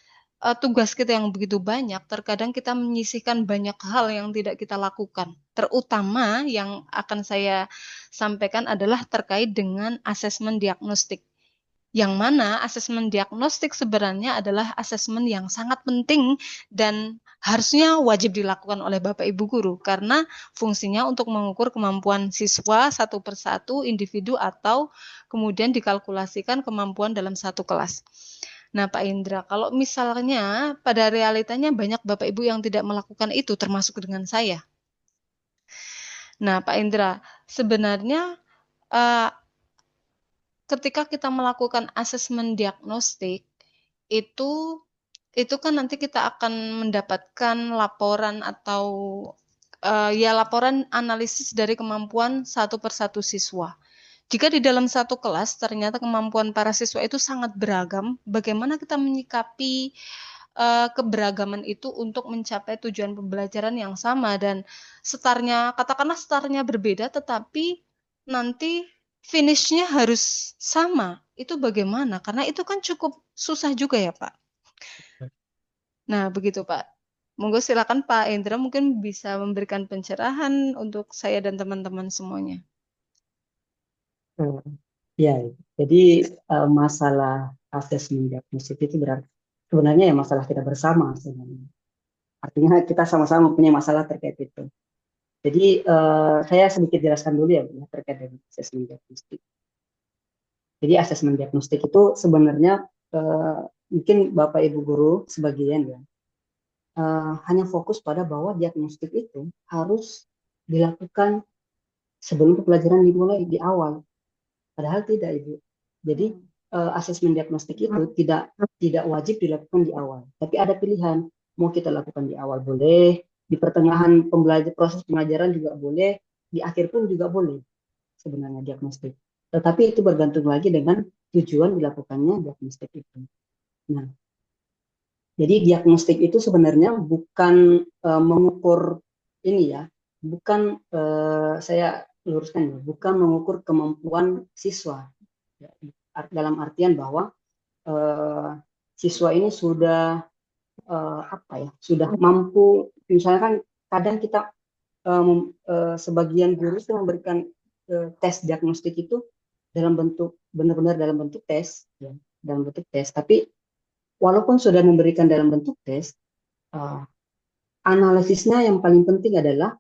tugas kita yang begitu banyak, terkadang kita menyisihkan banyak hal yang tidak kita lakukan. Terutama yang akan saya sampaikan adalah terkait dengan asesmen diagnostik. Yang mana asesmen diagnostik sebenarnya adalah asesmen yang sangat penting dan harusnya wajib dilakukan oleh Bapak Ibu guru karena fungsinya untuk mengukur kemampuan siswa satu persatu individu atau kemudian dikalkulasikan kemampuan dalam satu kelas. Nah Pak Indra, kalau misalnya pada realitanya banyak Bapak Ibu yang tidak melakukan itu termasuk dengan saya. Nah Pak Indra, sebenarnya ketika kita melakukan asesmen diagnostik itu kan nanti kita akan mendapatkan laporan atau ya laporan analisis dari kemampuan satu persatu siswa. Jika di dalam satu kelas ternyata kemampuan para siswa itu sangat beragam, bagaimana kita menyikapi keberagaman itu untuk mencapai tujuan pembelajaran yang sama dan katakanlah startnya berbeda, tetapi nanti finishnya harus sama. Itu bagaimana? Karena itu kan cukup susah juga ya Pak. Nah begitu Pak. Monggo silakan Pak Indra mungkin bisa memberikan pencerahan untuk saya dan teman-teman semuanya. Ya, jadi masalah asesmen diagnostik itu berarti sebenarnya ya masalah kita bersama sebenarnya. Artinya kita sama-sama punya masalah terkait itu. Jadi saya sedikit jelaskan dulu ya Bu, terkait dengan asesmen diagnostik. Jadi asesmen diagnostik itu sebenarnya mungkin Bapak Ibu guru sebagian ya hanya fokus pada bahwa diagnostik itu harus dilakukan sebelum pelajaran dimulai di awal. Padahal tidak Ibu. Jadi asesmen diagnostik itu tidak wajib dilakukan di awal, tapi ada pilihan. Mau kita lakukan di awal boleh, di pertengahan proses pembelajaran juga boleh, di akhir pun juga boleh sebenarnya diagnostik. Tetapi itu bergantung lagi dengan tujuan dilakukannya diagnostik itu. Nah, jadi diagnostik itu sebenarnya bukan mengukur ini ya, bukan saya luruskan ya, bukan mengukur kemampuan siswa. Dalam artian bahwa siswa ini sudah sudah mampu, misalnya kan kadang kita sebagian guru itu memberikan tes diagnostik itu dalam bentuk benar-benar dalam bentuk tes, ya, dalam bentuk tes. Tapi walaupun sudah memberikan dalam bentuk tes, analisisnya yang paling penting adalah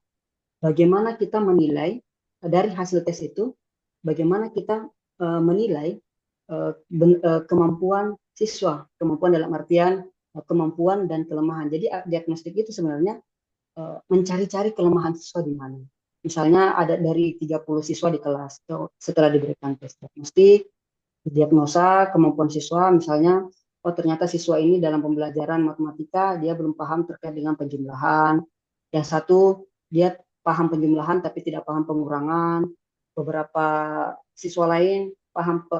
bagaimana kita menilai dari hasil tes itu, bagaimana kita menilai kemampuan siswa, kemampuan dalam artian kemampuan dan kelemahan. Jadi diagnostik itu sebenarnya mencari-cari kelemahan siswa di mana. Misalnya ada dari 30 siswa di kelas, setelah diberikan tes diagnostik, diagnosa kemampuan siswa, misalnya, oh ternyata siswa ini dalam pembelajaran matematika dia belum paham terkait dengan penjumlahan. Yang satu dia paham penjumlahan tapi tidak paham pengurangan. Beberapa siswa lain paham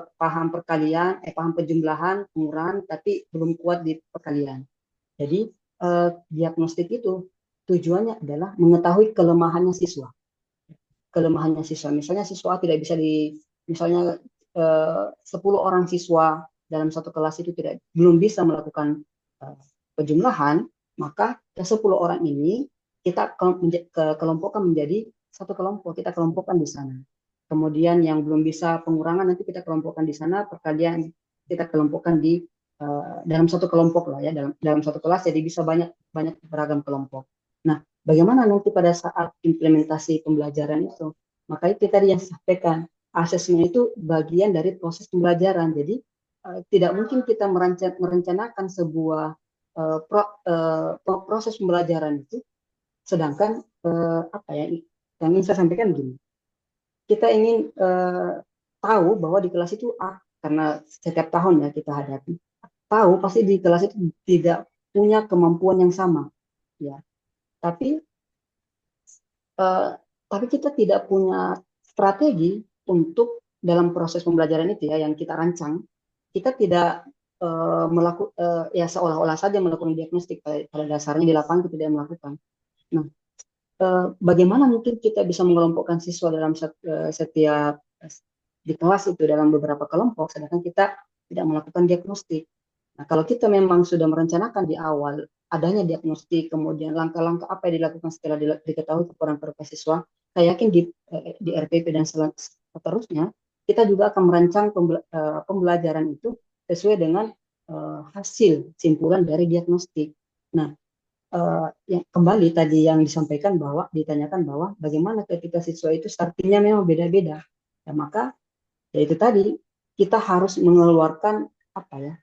penjumlahan, pengurangan tapi belum kuat di perkalian. Jadi diagnostik itu tujuannya adalah mengetahui kelemahannya siswa. Misalnya siswa tidak bisa misalnya 10 orang siswa dalam satu kelas itu belum bisa melakukan penjumlahan, maka ke 10 orang ini kita kelompokkan menjadi satu kelompok, kita kelompokkan di sana. Kemudian yang belum bisa pengurangan nanti kita kelompokkan di sana, perkalian kita kelompokkan di dalam satu kelompok lah ya, dalam satu kelas, jadi bisa banyak beragam kelompok. Nah, bagaimana nanti pada saat implementasi pembelajaran itu? Makanya kita tadi yang sampaikan, asesmen itu bagian dari proses pembelajaran. Jadi tidak mungkin kita merencanakan sebuah proses pembelajaran itu, sedangkan apa ya, yang ingin saya sampaikan gini, kita ingin tahu bahwa di kelas itu karena setiap tahun ya kita hadapi, tahu pasti di kelas itu tidak punya kemampuan yang sama, ya. Tapi kita tidak punya strategi untuk dalam proses pembelajaran itu ya yang kita rancang. Kita tidak melakukan ya seolah-olah saja melakukan diagnostik, pada dasarnya di lapangan kita tidak melakukan. Nah, bagaimana mungkin kita bisa mengelompokkan siswa dalam setiap di kelas itu dalam beberapa kelompok, sedangkan kita tidak melakukan diagnostik. Nah, kalau kita memang sudah merencanakan di awal adanya diagnostik, kemudian langkah-langkah apa yang dilakukan setelah diketahui kekurangan siswa, saya yakin di RPP dan seterusnya, kita juga akan merancang pembelajaran itu sesuai dengan hasil simpulan dari diagnostik. Nah, yang kembali tadi yang ditanyakan bahwa bagaimana ketika siswa itu startingnya memang beda-beda, ya maka ya itu tadi kita harus mengeluarkan apa ya,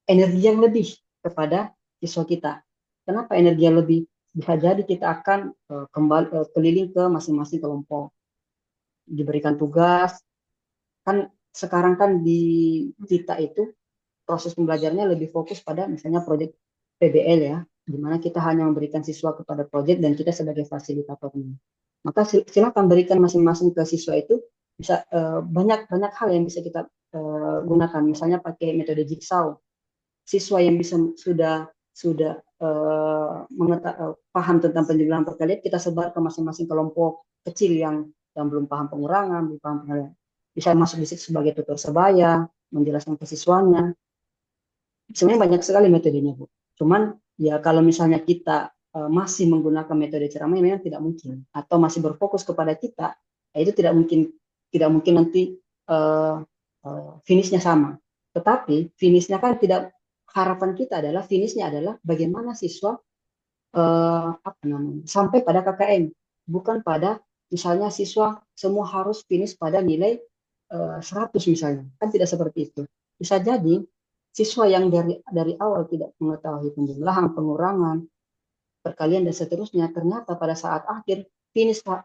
energi yang lebih kepada siswa kita. Kenapa energi yang lebih? Bisa jadi kita akan kembali keliling ke masing-masing kelompok, diberikan tugas. Kan sekarang kan di kita itu proses pembelajarannya lebih fokus pada misalnya proyek PBL ya, di mana kita hanya memberikan siswa kepada proyek dan kita sebagai fasilitatornya. Maka silakan berikan masing-masing ke siswa itu, bisa banyak hal yang bisa kita gunakan. Misalnya pakai metode jigsaw. Siswa yang bisa sudah paham tentang penjumlahan perkalian, kita sebar ke masing-masing kelompok kecil yang belum paham pengurangan, belum paham pengurangan. Bisa masuk di situ sebagai tutor sebaya, menjelaskan ke siswanya. Sebenarnya banyak sekali metodenya, Bu. Cuman ya kalau misalnya kita masih menggunakan metode ceramah, memang tidak mungkin, atau masih berfokus kepada kita, ya itu tidak mungkin nanti finishnya sama. Tetapi finishnya kan tidak, harapan kita adalah finishnya adalah bagaimana siswa sampai pada KKM, bukan pada misalnya siswa semua harus finish pada nilai 100 misalnya, kan tidak seperti itu. Bisa jadi siswa yang dari awal tidak mengetahui penjumlahan, pengurangan, perkalian dan seterusnya, ternyata pada saat akhir finishnya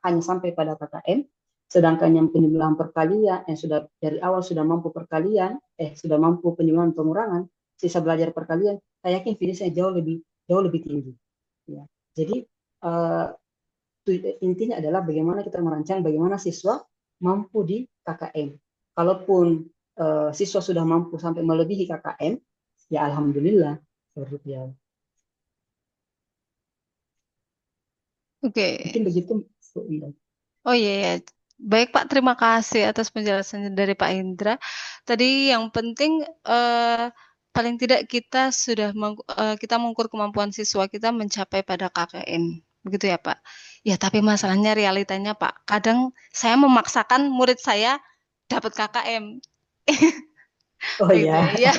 hanya sampai pada KKM, sedangkan yang penjumlahan perkalian yang sudah dari awal sudah mampu sudah mampu penjumlahan pengurangan, sisa belajar perkalian, saya yakin finishnya jauh lebih tinggi. Ya. Jadi intinya adalah bagaimana kita merancang bagaimana siswa mampu di KKM. Kalaupun siswa sudah mampu sampai melebihi KKM, ya alhamdulillah. Oke. Mungkin begitu. Oh iya ya. Baik Pak, terima kasih atas penjelasannya dari Pak Indra. Tadi yang penting paling tidak kita sudah kita mengukur kemampuan siswa kita mencapai pada KKM. Begitu ya Pak? Ya, tapi masalahnya realitanya Pak, kadang saya memaksakan murid saya dapat KKM. Oh Gitu ya. ya.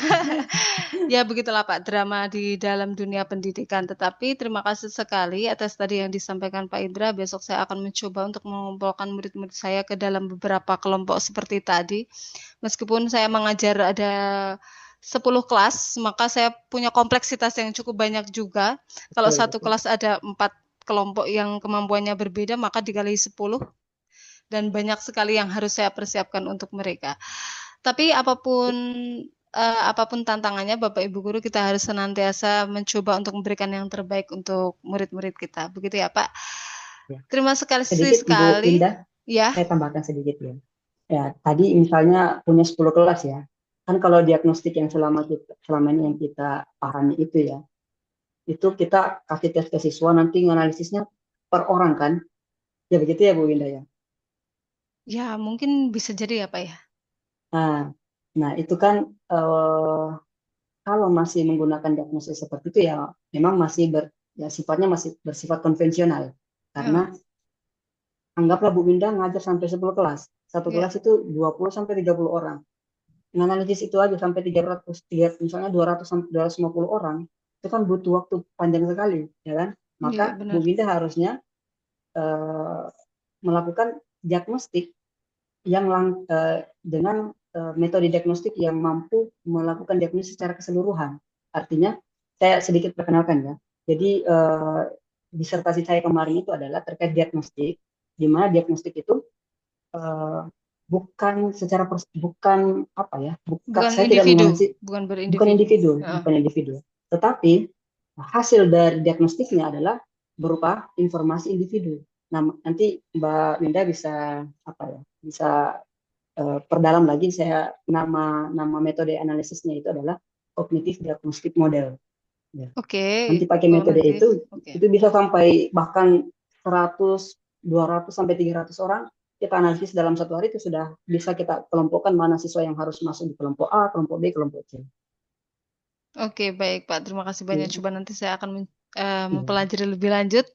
Ya begitulah Pak, drama di dalam dunia pendidikan. Tetapi terima kasih sekali atas tadi yang disampaikan Pak Indra. Besok saya akan mencoba untuk mengumpulkan murid-murid saya ke dalam beberapa kelompok seperti tadi. Meskipun saya mengajar ada 10 kelas, maka saya punya kompleksitas yang cukup banyak juga. Kalau satu kelas ada 4 kelompok yang kemampuannya berbeda, maka dikali 10 dan banyak sekali yang harus saya persiapkan untuk mereka. Tapi apapun tantangannya, Bapak Ibu guru, kita harus senantiasa mencoba untuk memberikan yang terbaik untuk murid-murid kita. Begitu ya, Pak. Ya. Terima kasih Sedikit Bu sekali. Indah, Ya. saya tambahkan sedikit ya. Ya, tadi misalnya punya 10 kelas ya. Kan kalau diagnostik yang selama ini yang kita pahami itu ya, itu kita kasih tes ke siswa, nanti analisisnya per orang kan. Ya begitu ya Bu Indah ya. Ya, mungkin bisa jadi ya, Pak ya. Nah itu kan kalau masih menggunakan diagnosis seperti itu ya memang masih sifatnya masih bersifat konvensional. Karena anggaplah Bu Winda ngajar sampai 10 kelas. Satu kelas itu 20 sampai 30 orang. Menganalisis itu aja sampai 300, misalnya 200 sampai 250 orang, itu kan butuh waktu panjang sekali, ya kan? Maka Bu Winda harusnya melakukan diagnostik yang dengan metode diagnostik yang mampu melakukan diagnosis secara keseluruhan. Artinya, saya sedikit perkenalkan ya. Jadi disertasi saya kemarin itu adalah terkait diagnostik, di mana diagnostik itu bukan individu, tetapi hasil dari diagnostiknya adalah berupa informasi individu. Nah, nanti Mbak Winda bisa perdalam lagi. Nama metode analisisnya itu adalah cognitive diagnostic model. Ya. Nanti pakai metode itu bisa sampai bahkan 100, 200 sampai 300 orang kita analisis dalam satu hari, itu sudah bisa kita kelompokkan mana siswa yang harus masuk di kelompok A, kelompok B, kelompok C. Oke, baik Pak. Terima kasih banyak. Coba nanti saya akan mempelajari lebih lanjut.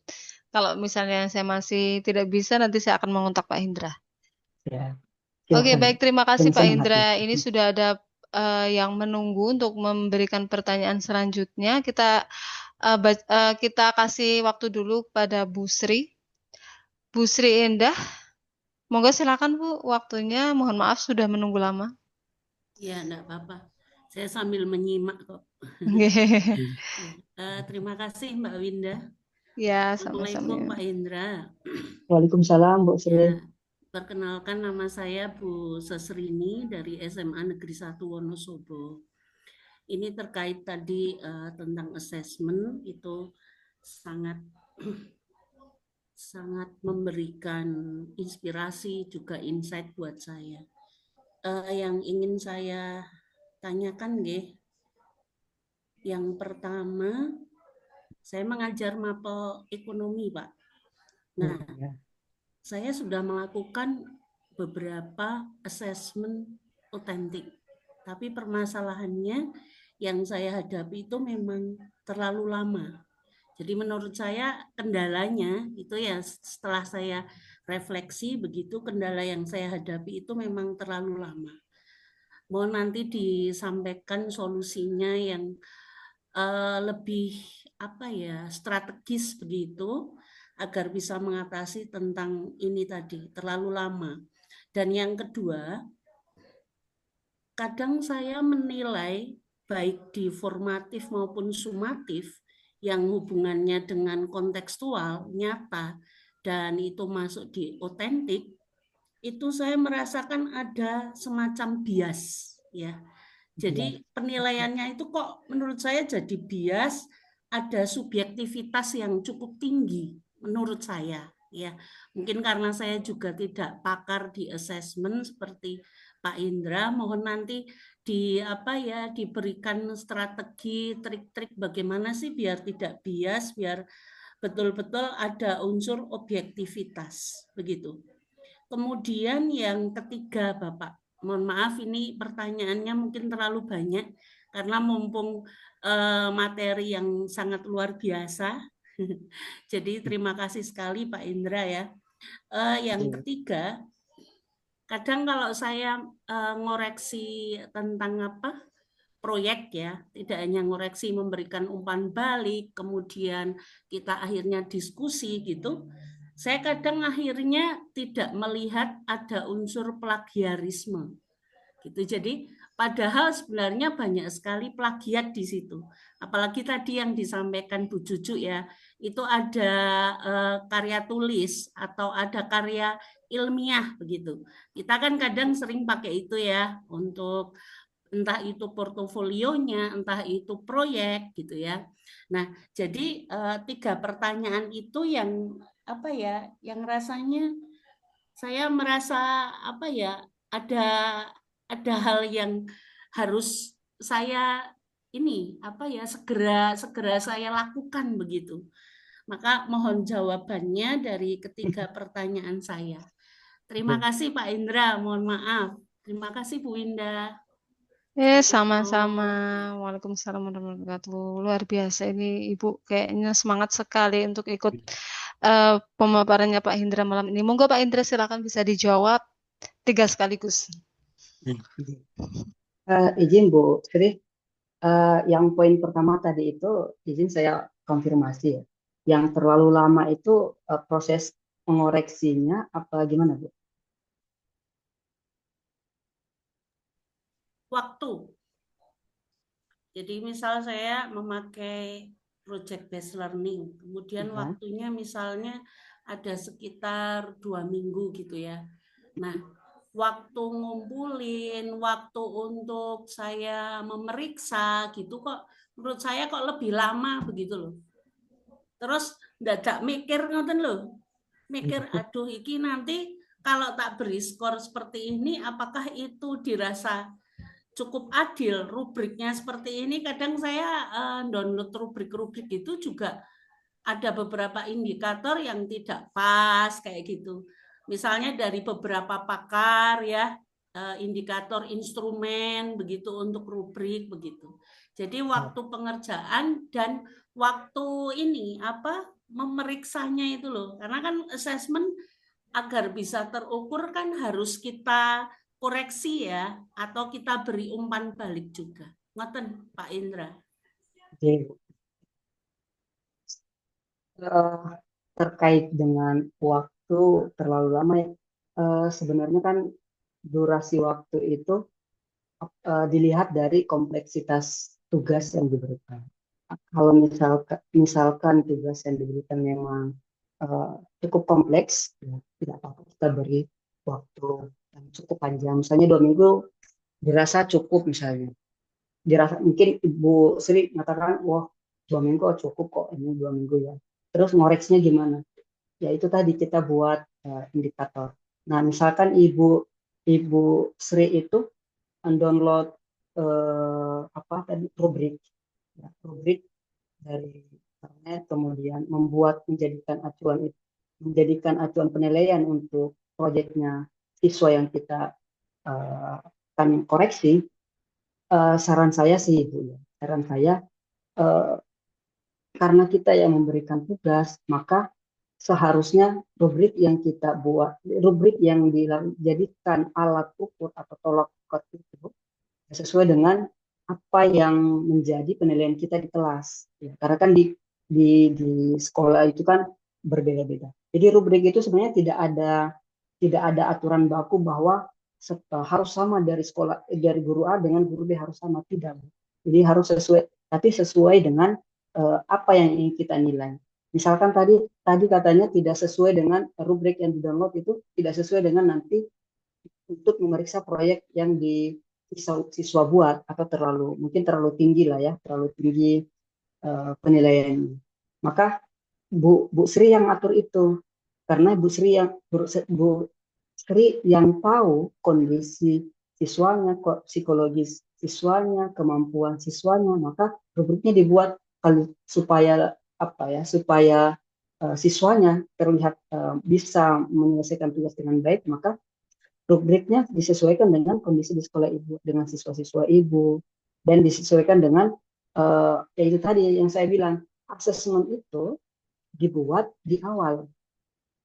Kalau misalnya saya masih tidak bisa, nanti saya akan mengontak Pak Hindra. Ya. Oke, baik. Terima kasih Pak Hindra. Ini sudah ada yang menunggu untuk memberikan pertanyaan selanjutnya. Kita kasih waktu dulu kepada Bu Sri. Bu Sri Indah, monggo silakan Bu, waktunya. Mohon maaf sudah menunggu lama. Ya, enggak apa-apa. Saya sambil menyimak kok. Terima kasih Mbak Winda. Ya, Assalamualaikum sama-sama. Pak Indra. Waalaikumsalam Bu Sri. Ya, perkenalkan, nama saya Bu Sesrini dari SMA Negeri 1 Wonosobo. Ini terkait tadi tentang assessment, itu sangat memberikan inspirasi juga insight buat saya. Yang ingin saya tanyakan yang pertama, saya mengajar mapel ekonomi, Pak. Nah, saya sudah melakukan beberapa assessment otentik, tapi permasalahannya yang saya hadapi itu memang terlalu lama. Jadi menurut saya kendalanya itu ya, setelah saya refleksi begitu, kendala yang saya hadapi itu memang terlalu lama. Mohon nanti disampaikan solusinya yang lebih strategis begitu, agar bisa mengatasi tentang ini tadi, terlalu lama. Dan yang kedua, kadang saya menilai baik di formatif maupun sumatif yang hubungannya dengan kontekstual, nyata, dan itu masuk di otentik, itu saya merasakan ada semacam bias ya. Jadi penilaiannya itu kok menurut saya jadi bias, ada subjektivitas yang cukup tinggi menurut saya ya. Mungkin karena saya juga tidak pakar di assessment seperti Pak Indra, mohon nanti diberikan strategi, trik-trik bagaimana sih biar tidak bias, biar betul-betul ada unsur objektivitas begitu. Kemudian yang ketiga, Bapak, mohon maaf ini pertanyaannya mungkin terlalu banyak karena mumpung materi yang sangat luar biasa. Jadi terima kasih sekali Pak Indra ya. Yang ketiga, kadang kalau saya ngoreksi tentang proyek ya, tidak hanya ngoreksi memberikan umpan balik, kemudian kita akhirnya diskusi gitu, saya kadang akhirnya tidak melihat ada unsur plagiarisme gitu. Jadi Padahal sebenarnya banyak sekali plagiat di situ. Apalagi tadi yang disampaikan Bu Juju ya, itu ada karya tulis atau ada karya ilmiah begitu. Kita kan kadang sering pakai itu ya untuk entah itu portofolionya, entah itu proyek gitu ya. Nah, jadi 3 pertanyaan itu yang apa ya, yang rasanya saya merasa apa ya, ada hal yang harus saya ini apa ya, segera segera saya lakukan begitu. Maka mohon jawabannya dari ketiga pertanyaan saya. Terima kasih Pak Indra, mohon maaf. Terima kasih Bu Indah. Sama-sama. Waalaikumsalam warahmatullahi wabarakatuh. Luar biasa ini Ibu, kayaknya semangat sekali untuk ikut pemaparannya Pak Indra malam ini. Monggo Pak Indra silakan bisa dijawab 3 sekaligus. Izin Bu Sri, yang poin pertama tadi itu izin saya konfirmasi ya. Yang terlalu lama itu proses mengoreksinya apa gimana Bu? Waktu. Jadi misal saya memakai project based learning, kemudian waktunya misalnya ada sekitar 2 minggu gitu ya. Nah, waktu ngumpulin, waktu untuk saya memeriksa gitu kok menurut saya kok lebih lama begitu loh. Terus ndadak mikir ngoten loh. Mikir aduh iki nanti kalau tak beri skor seperti ini apakah itu dirasa cukup adil rubriknya seperti ini. Kadang saya download rubrik-rubrik itu juga ada beberapa indikator yang tidak pas kayak gitu. Misalnya dari beberapa pakar ya, indikator instrumen begitu untuk rubrik begitu. Jadi waktu pengerjaan dan waktu ini apa memeriksanya itu loh. Karena kan assessment agar bisa terukur kan harus kita koreksi ya, atau kita beri umpan balik juga. Ngoten Pak Indra. Terkait dengan waktu terlalu lama ya, sebenarnya kan durasi waktu itu dilihat dari kompleksitas tugas yang diberikan. Kalau misalkan tugas yang diberikan memang cukup kompleks, ya, tidak apa-apa kita beri waktu yang cukup panjang. Misalnya 2 minggu dirasa cukup misalnya. Dirasa mungkin Ibu Sri mengatakan, wah 2 minggu cukup kok, ini 2 minggu ya. Terus ngoreksinya gimana? Ya itu tadi kita buat indikator. Nah misalkan Ibu Sri itu mendownload rubrik, ya, rubrik dari internet, kemudian menjadikan acuan penilaian untuk proyeknya siswa yang kita akan koreksi. Saran saya sih Bu, ya, saran saya karena kita yang memberikan tugas, maka seharusnya rubrik yang kita buat, rubrik yang dijadikan alat ukur atau tolak ukur itu sesuai dengan apa yang menjadi penilaian kita di kelas. Ya, karena kan di sekolah itu kan berbeda-beda. Jadi rubrik itu sebenarnya tidak ada aturan baku bahwa harus sama dari guru A dengan guru B harus sama, tidak. Jadi harus sesuai dengan apa yang ingin kita nilai. Misalkan tadi katanya tidak sesuai dengan rubrik yang di-download itu tidak sesuai dengan nanti untuk memeriksa proyek yang siswa buat atau mungkin terlalu tinggi lah ya, terlalu tinggi penilaiannya. Maka Bu Sri yang atur itu, karena Bu Sri yang tahu kondisi siswanya, psikologis siswanya, kemampuan siswanya, maka rubriknya dibuat supaya siswanya terlihat bisa menyelesaikan tugas dengan baik, maka rubriknya disesuaikan dengan kondisi di sekolah ibu, dengan siswa-siswa ibu, dan disesuaikan dengan ya itu tadi yang saya bilang, asesmen itu dibuat di awal,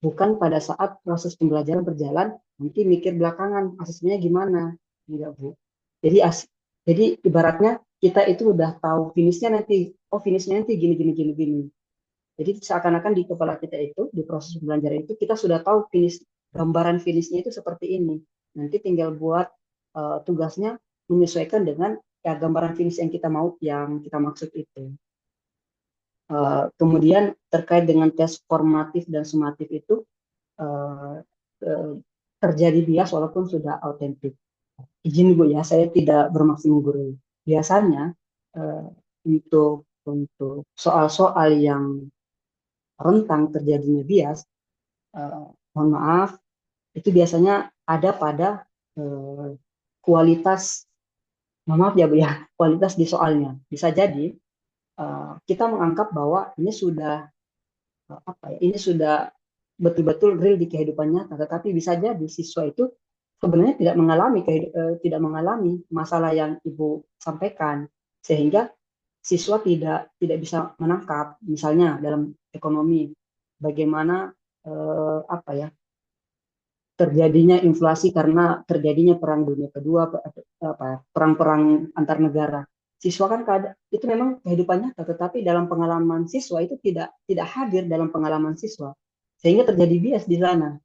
bukan pada saat proses pembelajaran berjalan, nanti mikir belakangan asesmennya gimana, enggak Bu. Jadi ibaratnya kita itu udah tahu finishnya nanti, finishnya nanti gini. Jadi seakan-akan di kepala kita itu, di proses pembelajaran itu, kita sudah tahu gambaran finishnya itu seperti ini. Nanti tinggal buat tugasnya menyesuaikan dengan ya, gambaran finish yang kita maksud itu. Kemudian terkait dengan tes formatif dan sumatif itu terjadi bias walaupun sudah autentik. Izin Bu ya, saya tidak bermaksud menggurui. Biasanya untuk soal-soal yang rentang terjadinya bias, mohon maaf, itu biasanya ada pada kualitas, mohon maaf ya Bu ya, kualitas di soalnya. Bisa jadi kita menganggap bahwa ini sudah ini sudah betul-betul real di kehidupan nyata, tetapi bisa jadi siswa itu sebenarnya tidak mengalami masalah yang Ibu sampaikan, sehingga siswa tidak bisa menangkap, misalnya dalam ekonomi, bagaimana terjadinya inflasi karena terjadinya perang dunia kedua, perang-perang antar negara. Siswa kan itu memang kehidupannya, tetapi dalam pengalaman siswa itu tidak hadir dalam pengalaman siswa, sehingga terjadi bias di sana.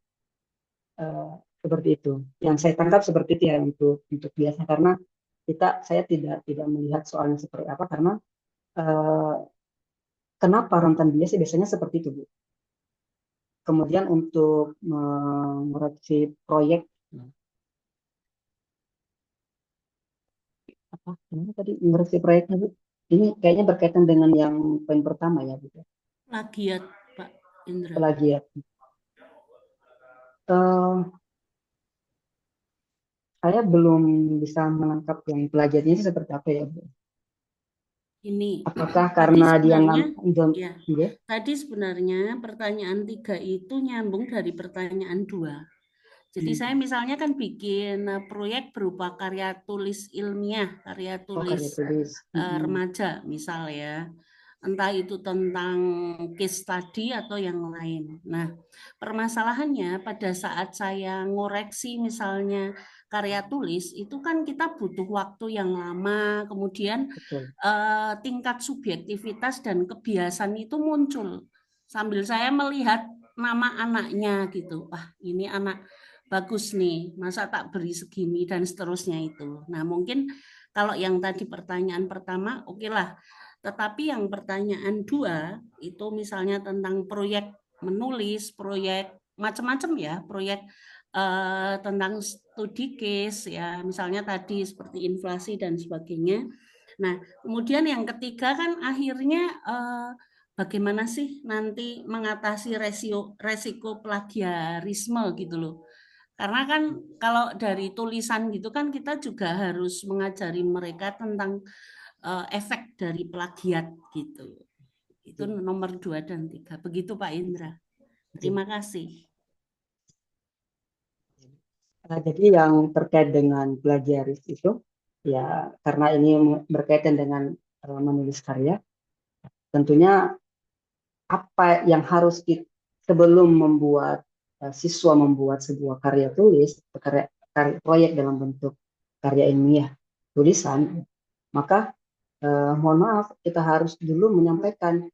Seperti itu. Yang saya tangkap seperti itu ya untuk biasnya, karena saya tidak melihat soalnya seperti apa, karena kenapa rentan bias biasanya seperti itu, Bu. Kemudian untuk mengoreksi proyek, tadi mengoreksi proyeknya, Bu, ini kayaknya berkaitan dengan yang poin pertama ya, Bu. Plagiat, Pak Indra. Plagiat. Saya belum bisa menangkap yang plagiatnya seperti apa ya, Bu. Ini apakah karena dia ya, tadi sebenarnya pertanyaan 3 itu nyambung dari pertanyaan 2. Jadi saya misalnya kan bikin proyek berupa karya tulis ilmiah, karya tulis remaja misal ya, entah itu tentang case study atau yang lain. Nah, permasalahannya pada saat saya ngoreksi misalnya karya tulis, itu kan kita butuh waktu yang lama, kemudian tingkat subjektivitas dan kebiasaan itu muncul sambil saya melihat nama anaknya gitu. Wah, ini anak bagus nih, masa tak beri segini dan seterusnya itu. Nah, mungkin kalau yang tadi pertanyaan pertama, oke lah. Tetapi yang pertanyaan 2 itu misalnya tentang proyek menulis, proyek macam-macam ya, proyek tentang studi case ya, misalnya tadi seperti inflasi dan sebagainya. Nah, kemudian yang ketiga kan akhirnya bagaimana sih nanti mengatasi resiko plagiarisme gitu loh. Karena kan kalau dari tulisan gitu kan kita juga harus mengajari mereka tentang efek dari plagiat gitu. Itu nomor 2 dan 3. Begitu Pak Indra. Terima kasih. Jadi yang terkait dengan plagiaris itu, ya karena ini berkaitan dengan menulis karya, tentunya apa yang harus sebelum siswa membuat sebuah karya tulis, proyek dalam bentuk karya ilmiah tulisan, maka mohon maaf, kita harus dulu menyampaikan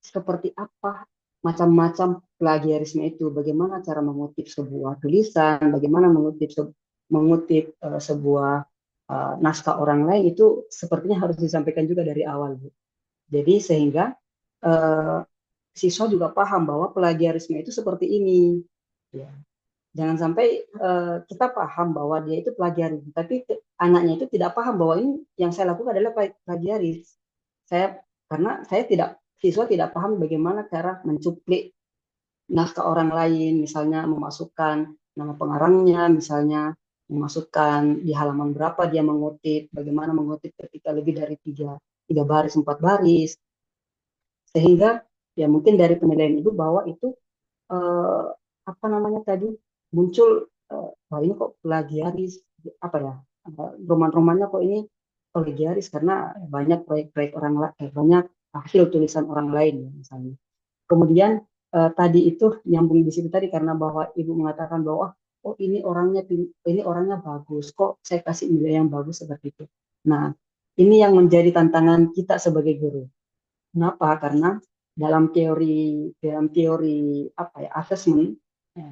seperti apa macam-macam plagiarisme itu, bagaimana cara mengutip sebuah tulisan, bagaimana mengutip sebuah naskah orang lain, itu sepertinya harus disampaikan juga dari awal, Bu. Jadi sehingga siswa juga paham bahwa plagiarisme itu seperti ini. Ya. Jangan sampai kita paham bahwa dia itu plagiaris, tapi anaknya itu tidak paham bahwa ini yang saya lakukan adalah plagiaris. Karena siswa tidak paham bagaimana cara mencuplik naskah orang lain, misalnya memasukkan nama pengarangnya, misalnya memasukkan di halaman berapa dia mengutip, bagaimana mengutip ketika lebih dari tiga baris, 4 baris, sehingga ya mungkin dari penilaian itu bahwa itu muncul wah ini kok plagiaris, roman-romannya kok ini plagiaris karena banyak proyek-proyek banyak hasil tulisan orang lain misalnya. Kemudian tadi itu nyambung di situ tadi, karena bahwa Ibu mengatakan bahwa ini orangnya bagus, kok saya kasih nilai yang bagus seperti itu. Nah, ini yang menjadi tantangan kita sebagai guru. Kenapa? Karena dalam teori asesmen,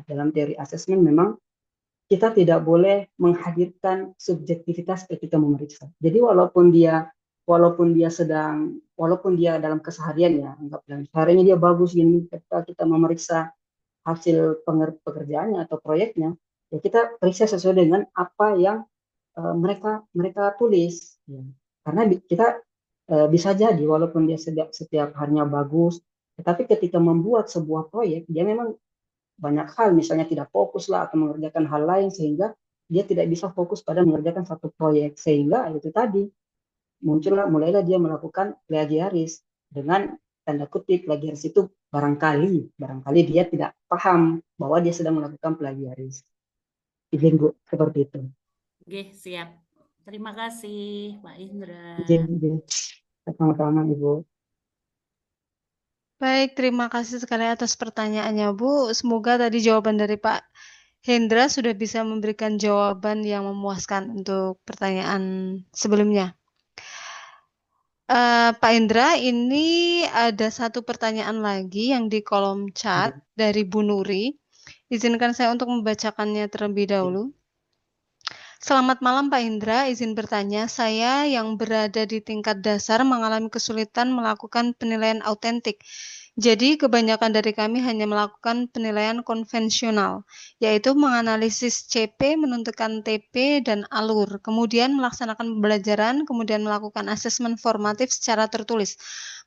dalam teori asesmen memang kita tidak boleh menghadirkan subjektivitas ketika memeriksa. Jadi walaupun dia dalam kesehariannya, anggap dalam kesehariannya dia bagus gini, ketika kita memeriksa hasil pekerjaannya atau proyeknya, ya kita periksa sesuai dengan apa yang mereka tulis. Ya. Karena kita bisa jadi walaupun dia setiap harinya bagus, tetapi ketika membuat sebuah proyek, dia memang banyak hal, misalnya tidak fokus lah atau mengerjakan hal lain, sehingga dia tidak bisa fokus pada mengerjakan satu proyek, sehingga itu tadi mulailah dia melakukan plagiaris. Dengan tanda kutip plagiaris itu barangkali dia tidak paham bahwa dia sedang melakukan plagiaris. Izin Bu, seperti itu. Oke, siap. Terima kasih Pak Indra. Izin. Sama-sama Ibu. Baik, terima kasih sekali atas pertanyaannya, Bu. Semoga tadi jawaban dari Pak Hendra sudah bisa memberikan jawaban yang memuaskan untuk pertanyaan sebelumnya. Pak Hendra, ini ada satu pertanyaan lagi yang di kolom chat dari Bu Nuri. Izinkan saya untuk membacakannya terlebih dahulu. Selamat malam Pak Hendra, izin bertanya, saya yang berada di tingkat dasar mengalami kesulitan melakukan penilaian autentik. Jadi kebanyakan dari kami hanya melakukan penilaian konvensional, yaitu menganalisis CP, menentukan TP, dan alur, kemudian melaksanakan pembelajaran, kemudian melakukan asesmen formatif secara tertulis,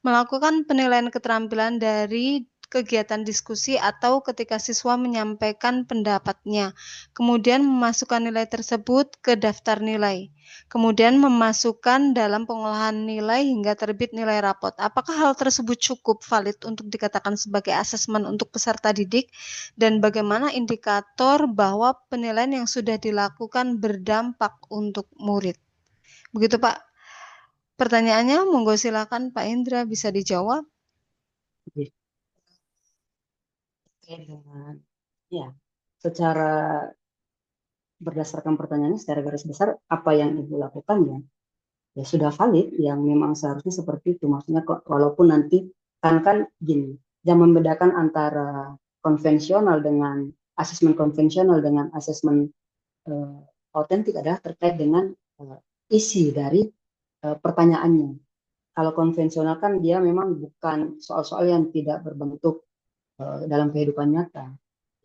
melakukan penilaian keterampilan dari kegiatan diskusi atau ketika siswa menyampaikan pendapatnya, kemudian memasukkan nilai tersebut ke daftar nilai, kemudian memasukkan dalam pengolahan nilai hingga terbit nilai rapot. Apakah hal tersebut cukup valid untuk dikatakan sebagai asesmen untuk peserta didik, dan bagaimana indikator bahwa penilaian yang sudah dilakukan berdampak untuk murid? Begitu Pak. Pertanyaannya, monggo silakan Pak Indra bisa dijawab. Ya, secara berdasarkan pertanyaannya secara garis besar apa yang Ibu lakukan ya sudah valid, yang memang seharusnya seperti itu. Maksudnya walaupun nanti kan gini, jangan membedakan antara konvensional dengan asesmen konvensional dengan asesmen autentik adalah terkait dengan isi dari pertanyaannya. Kalau konvensional kan dia memang bukan soal-soal yang tidak berbentuk dalam kehidupan nyata.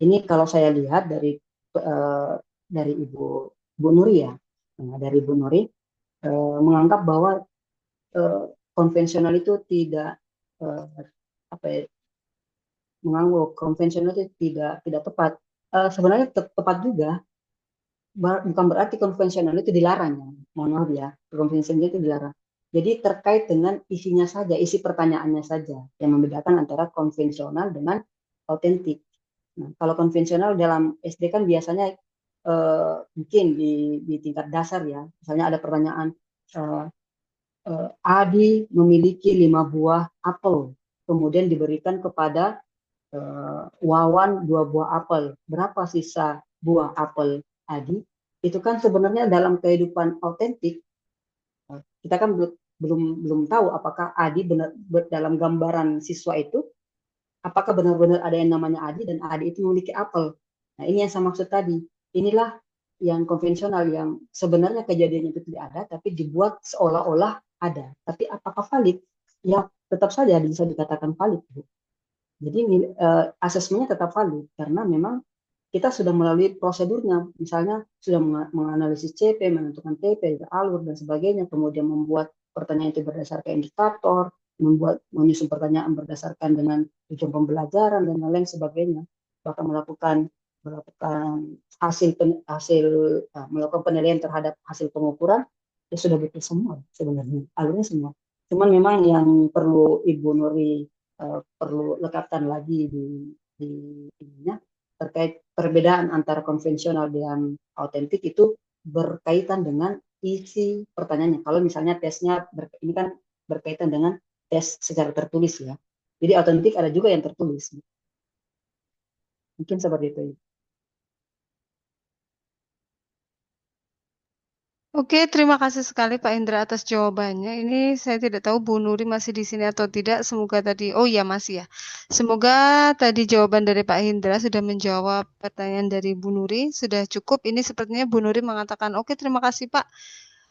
Ini kalau saya lihat dari Bu Nuri ya, dari Bu Nuri menganggap bahwa konvensional itu tidak apa ya, menganggap konvensional itu tidak tepat. Sebenarnya tepat juga, bukan berarti konvensional itu dilarang ya. Mohon maaf ya, konvensional itu dilarang. Jadi terkait dengan isinya saja, isi pertanyaannya saja yang membedakan antara konvensional dengan autentik. Nah, kalau konvensional dalam SD kan biasanya mungkin di tingkat dasar ya, misalnya ada pertanyaan Adi memiliki 5 buah apel, kemudian diberikan kepada Wawan 2 buah apel. Berapa sisa buah apel Adi? Itu kan sebenarnya dalam kehidupan autentik kita kan belum tahu apakah Adi benar dalam gambaran siswa itu apakah benar-benar ada yang namanya Adi dan Adi itu memiliki apel. Nah, ini yang saya maksud tadi. Inilah yang konvensional yang sebenarnya kejadiannya itu tidak ada tapi dibuat seolah-olah ada. Tapi apakah valid? Ya, tetap saja bisa dikatakan valid. Jadi asesmennya tetap valid karena memang kita sudah melalui prosedurnya, misalnya sudah menganalisis CP, menentukan TP, alur dan sebagainya, kemudian membuat pertanyaan itu berdasarkan indikator, menyusun pertanyaan berdasarkan dengan tujuan pembelajaran dan lain sebagainya, bahkan melakukan melakukan penilaian terhadap hasil pengukuran, ya sudah betul semua sebenarnya, alurnya semua. Cuman memang yang perlu Ibu Nuri perlu lekatkan lagi di ininya terkait perbedaan antara konvensional dan autentik itu berkaitan dengan isi pertanyaannya. Kalau misalnya tesnya ini kan berkaitan dengan tes secara tertulis ya. Jadi autentik ada juga yang tertulis. Mungkin seperti itu. Oke, terima kasih sekali Pak Indra atas jawabannya. Ini saya tidak tahu Bu Nuri masih di sini atau tidak. Semoga tadi, oh iya masih ya. Semoga tadi jawaban dari Pak Indra sudah menjawab pertanyaan dari Bu Nuri. Sudah cukup. Ini sepertinya Bu Nuri mengatakan, oke terima kasih Pak.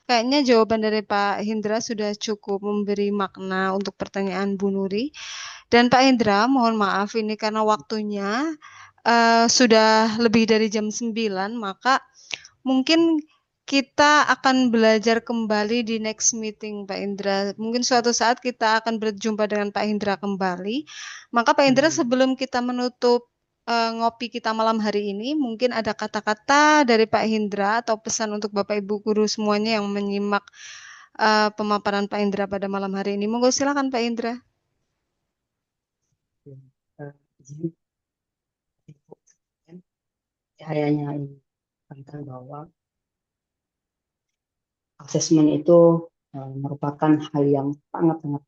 Kayaknya jawaban dari Pak Indra sudah cukup memberi makna untuk pertanyaan Bu Nuri. Dan Pak Indra, mohon maaf ini karena waktunya sudah lebih dari jam 9, maka mungkin kita akan belajar kembali di next meeting Pak Indra. Mungkin suatu saat kita akan berjumpa dengan Pak Indra kembali. Maka Pak Indra sebelum kita menutup ngopi kita malam hari ini, mungkin ada kata-kata dari Pak Indra atau pesan untuk Bapak Ibu guru semuanya yang menyimak pemaparan Pak Indra pada malam hari ini. Monggo silakan Pak Indra. Jadi, saya hanya ingin katakan bahwa asesmen itu merupakan hal yang sangat-sangat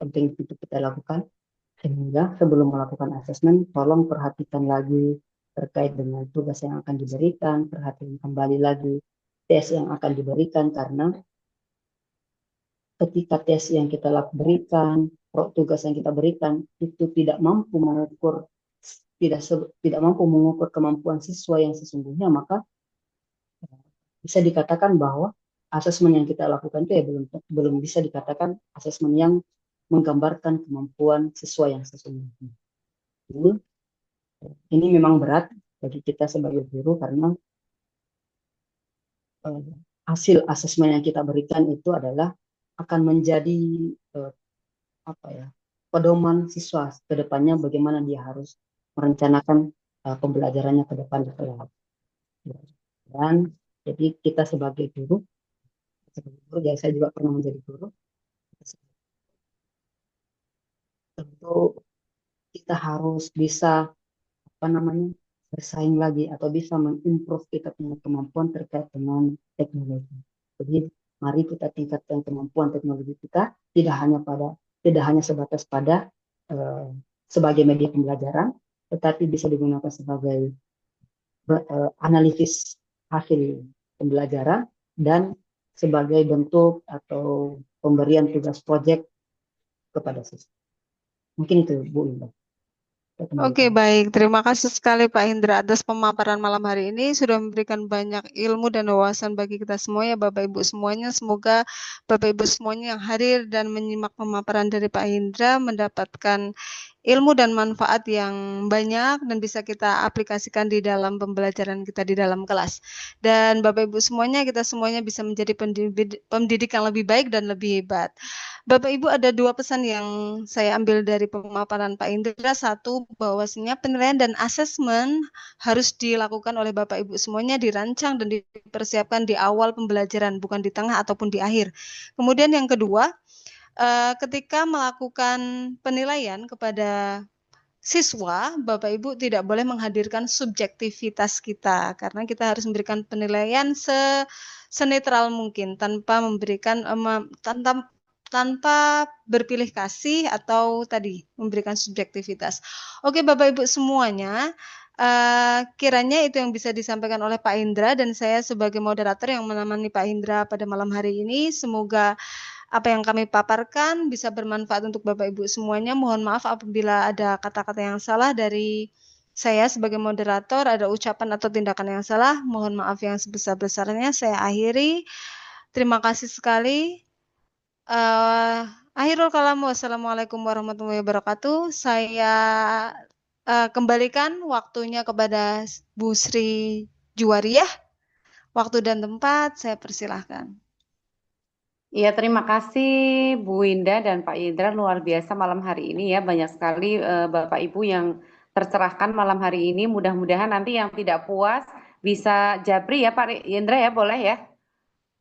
penting untuk kita lakukan. Sehingga sebelum melakukan asesmen, tolong perhatikan lagi terkait dengan tugas yang akan diberikan, perhatikan kembali lagi tes yang akan diberikan, karena ketika tes yang kita berikan, tugas yang kita berikan itu tidak mampu mengukur tidak mampu mengukur kemampuan siswa yang sesungguhnya, maka bisa dikatakan bahwa asesmen yang kita lakukan itu ya belum bisa dikatakan asesmen yang menggambarkan kemampuan siswa yang sesungguhnya. Ini memang berat bagi kita sebagai guru karena hasil asesmen yang kita berikan itu adalah akan menjadi pedoman siswa ke depannya bagaimana dia harus merencanakan pembelajarannya ke depan. Dan jadi kita sebagai guru, ya saya juga pernah menjadi guru, tentu kita harus bisa bersaing lagi atau bisa mengimprove kita punya kemampuan terkait dengan teknologi. Jadi mari kita tingkatkan kemampuan teknologi kita tidak hanya sebatas pada sebagai media pembelajaran, tetapi bisa digunakan sebagai analisis hasil pembelajaran dan sebagai bentuk atau pemberian tugas proyek kepada siswa. Mungkin itu Bu Indah. Oke, baik. Terima kasih sekali Pak Indra atas pemaparan malam hari ini. Sudah memberikan banyak ilmu dan wawasan bagi kita semua ya Bapak Ibu semuanya. Semoga Bapak Ibu semuanya yang hadir dan menyimak pemaparan dari Pak Indra mendapatkan ilmu dan manfaat yang banyak dan bisa kita aplikasikan di dalam pembelajaran kita di dalam kelas. Dan Bapak Ibu semuanya, kita semuanya bisa menjadi pendidik yang lebih baik dan lebih hebat. Bapak Ibu ada dua pesan yang saya ambil dari pemaparan Pak Indra. Satu, bahwasanya penilaian dan asesmen harus dilakukan oleh Bapak Ibu semuanya, dirancang dan dipersiapkan di awal pembelajaran, bukan di tengah ataupun di akhir. Kemudian yang kedua, ketika melakukan penilaian kepada siswa, Bapak Ibu tidak boleh menghadirkan subjektivitas kita, karena kita harus memberikan penilaian senetral mungkin, tanpa memberikan tanpa berpilih kasih atau tadi memberikan subjektivitas. Oke Bapak Ibu semuanya, kiranya itu yang bisa disampaikan oleh Pak Indra dan saya sebagai moderator yang menemani Pak Indra pada malam hari ini. Semoga apa yang kami paparkan bisa bermanfaat untuk Bapak Ibu semuanya. Mohon maaf apabila ada kata-kata yang salah dari saya sebagai moderator, ada ucapan atau tindakan yang salah. Mohon maaf yang sebesar-besarnya. Saya akhiri. Terima kasih sekali. Akhirul kalam, wassalamualaikum warahmatullahi wabarakatuh. Saya kembalikan waktunya kepada Bu Sri Juwariah. Waktu dan tempat saya persilahkan. Iya, terima kasih Bu Winda dan Pak Indra, luar biasa malam hari ini ya. Banyak sekali Bapak Ibu yang tercerahkan malam hari ini. Mudah-mudahan nanti yang tidak puas bisa japri ya Pak Indra ya, boleh ya?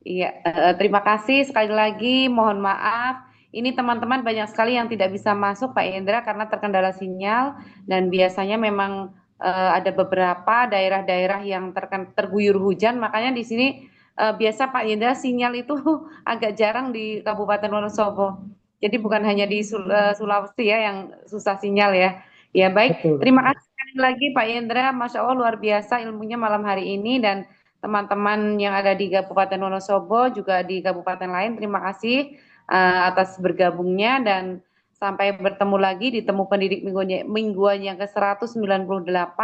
Iya, terima kasih sekali lagi. Mohon maaf. Ini teman-teman banyak sekali yang tidak bisa masuk Pak Indra karena terkendala sinyal dan biasanya memang ada beberapa daerah-daerah yang terguyur hujan. Makanya di sini biasa Pak Indra sinyal itu agak jarang di Kabupaten Wonosobo. Jadi bukan hanya di Sulawesi ya yang susah sinyal ya. Ya baik, terima kasih sekali lagi Pak Indra. Masya Allah luar biasa ilmunya malam hari ini dan teman-teman yang ada di Kabupaten Wonosobo, juga di kabupaten lain. Terima kasih atas bergabungnya dan sampai bertemu lagi di Temu Pendidik mingguan yang ke-198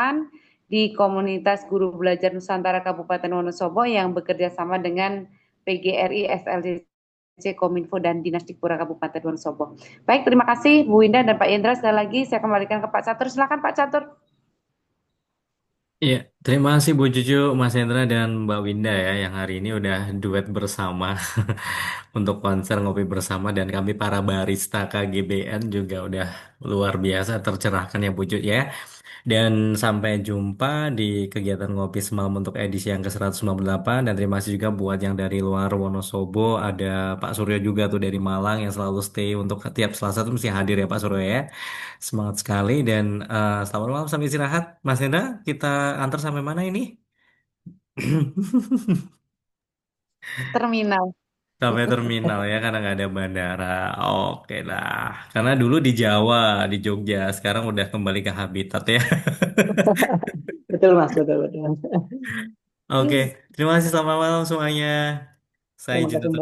di komunitas guru belajar Nusantara Kabupaten Wonosobo yang bekerja sama dengan PGRI, SLCC, Kominfo, dan Dinas Dikpura Kabupaten Wonosobo. Baik, terima kasih Bu Winda dan Pak Indra. Sekali lagi saya kembalikan ke Pak Catur. Silakan Pak Catur. Iya, terima kasih Bu Cucu, Mas Hendra dan Mbak Winda ya yang hari ini udah duet bersama untuk konser ngopi bersama dan kami para barista KGBN juga udah luar biasa tercerahkan ya Bu Cucu ya. Dan sampai jumpa di kegiatan ngopi semalam untuk edisi yang ke-198 dan terima kasih juga buat yang dari luar Wonosobo ada Pak Suryo juga tuh dari Malang yang selalu stay untuk tiap Selasa tuh mesti hadir ya Pak Suryo ya. Semangat sekali dan selamat malam sampai istirahat. Mas Hendra, kita antar sampai mana ini? Terminal. Sampai terminal ya karena nggak ada bandara. Oke lah. Karena dulu di Jawa, di Jogja, sekarang udah kembali ke habitat ya. Betul Mas, betul betul. Oke, terima kasih selamat malam semuanya. Saya Terima izin kasih tutup. Mbak.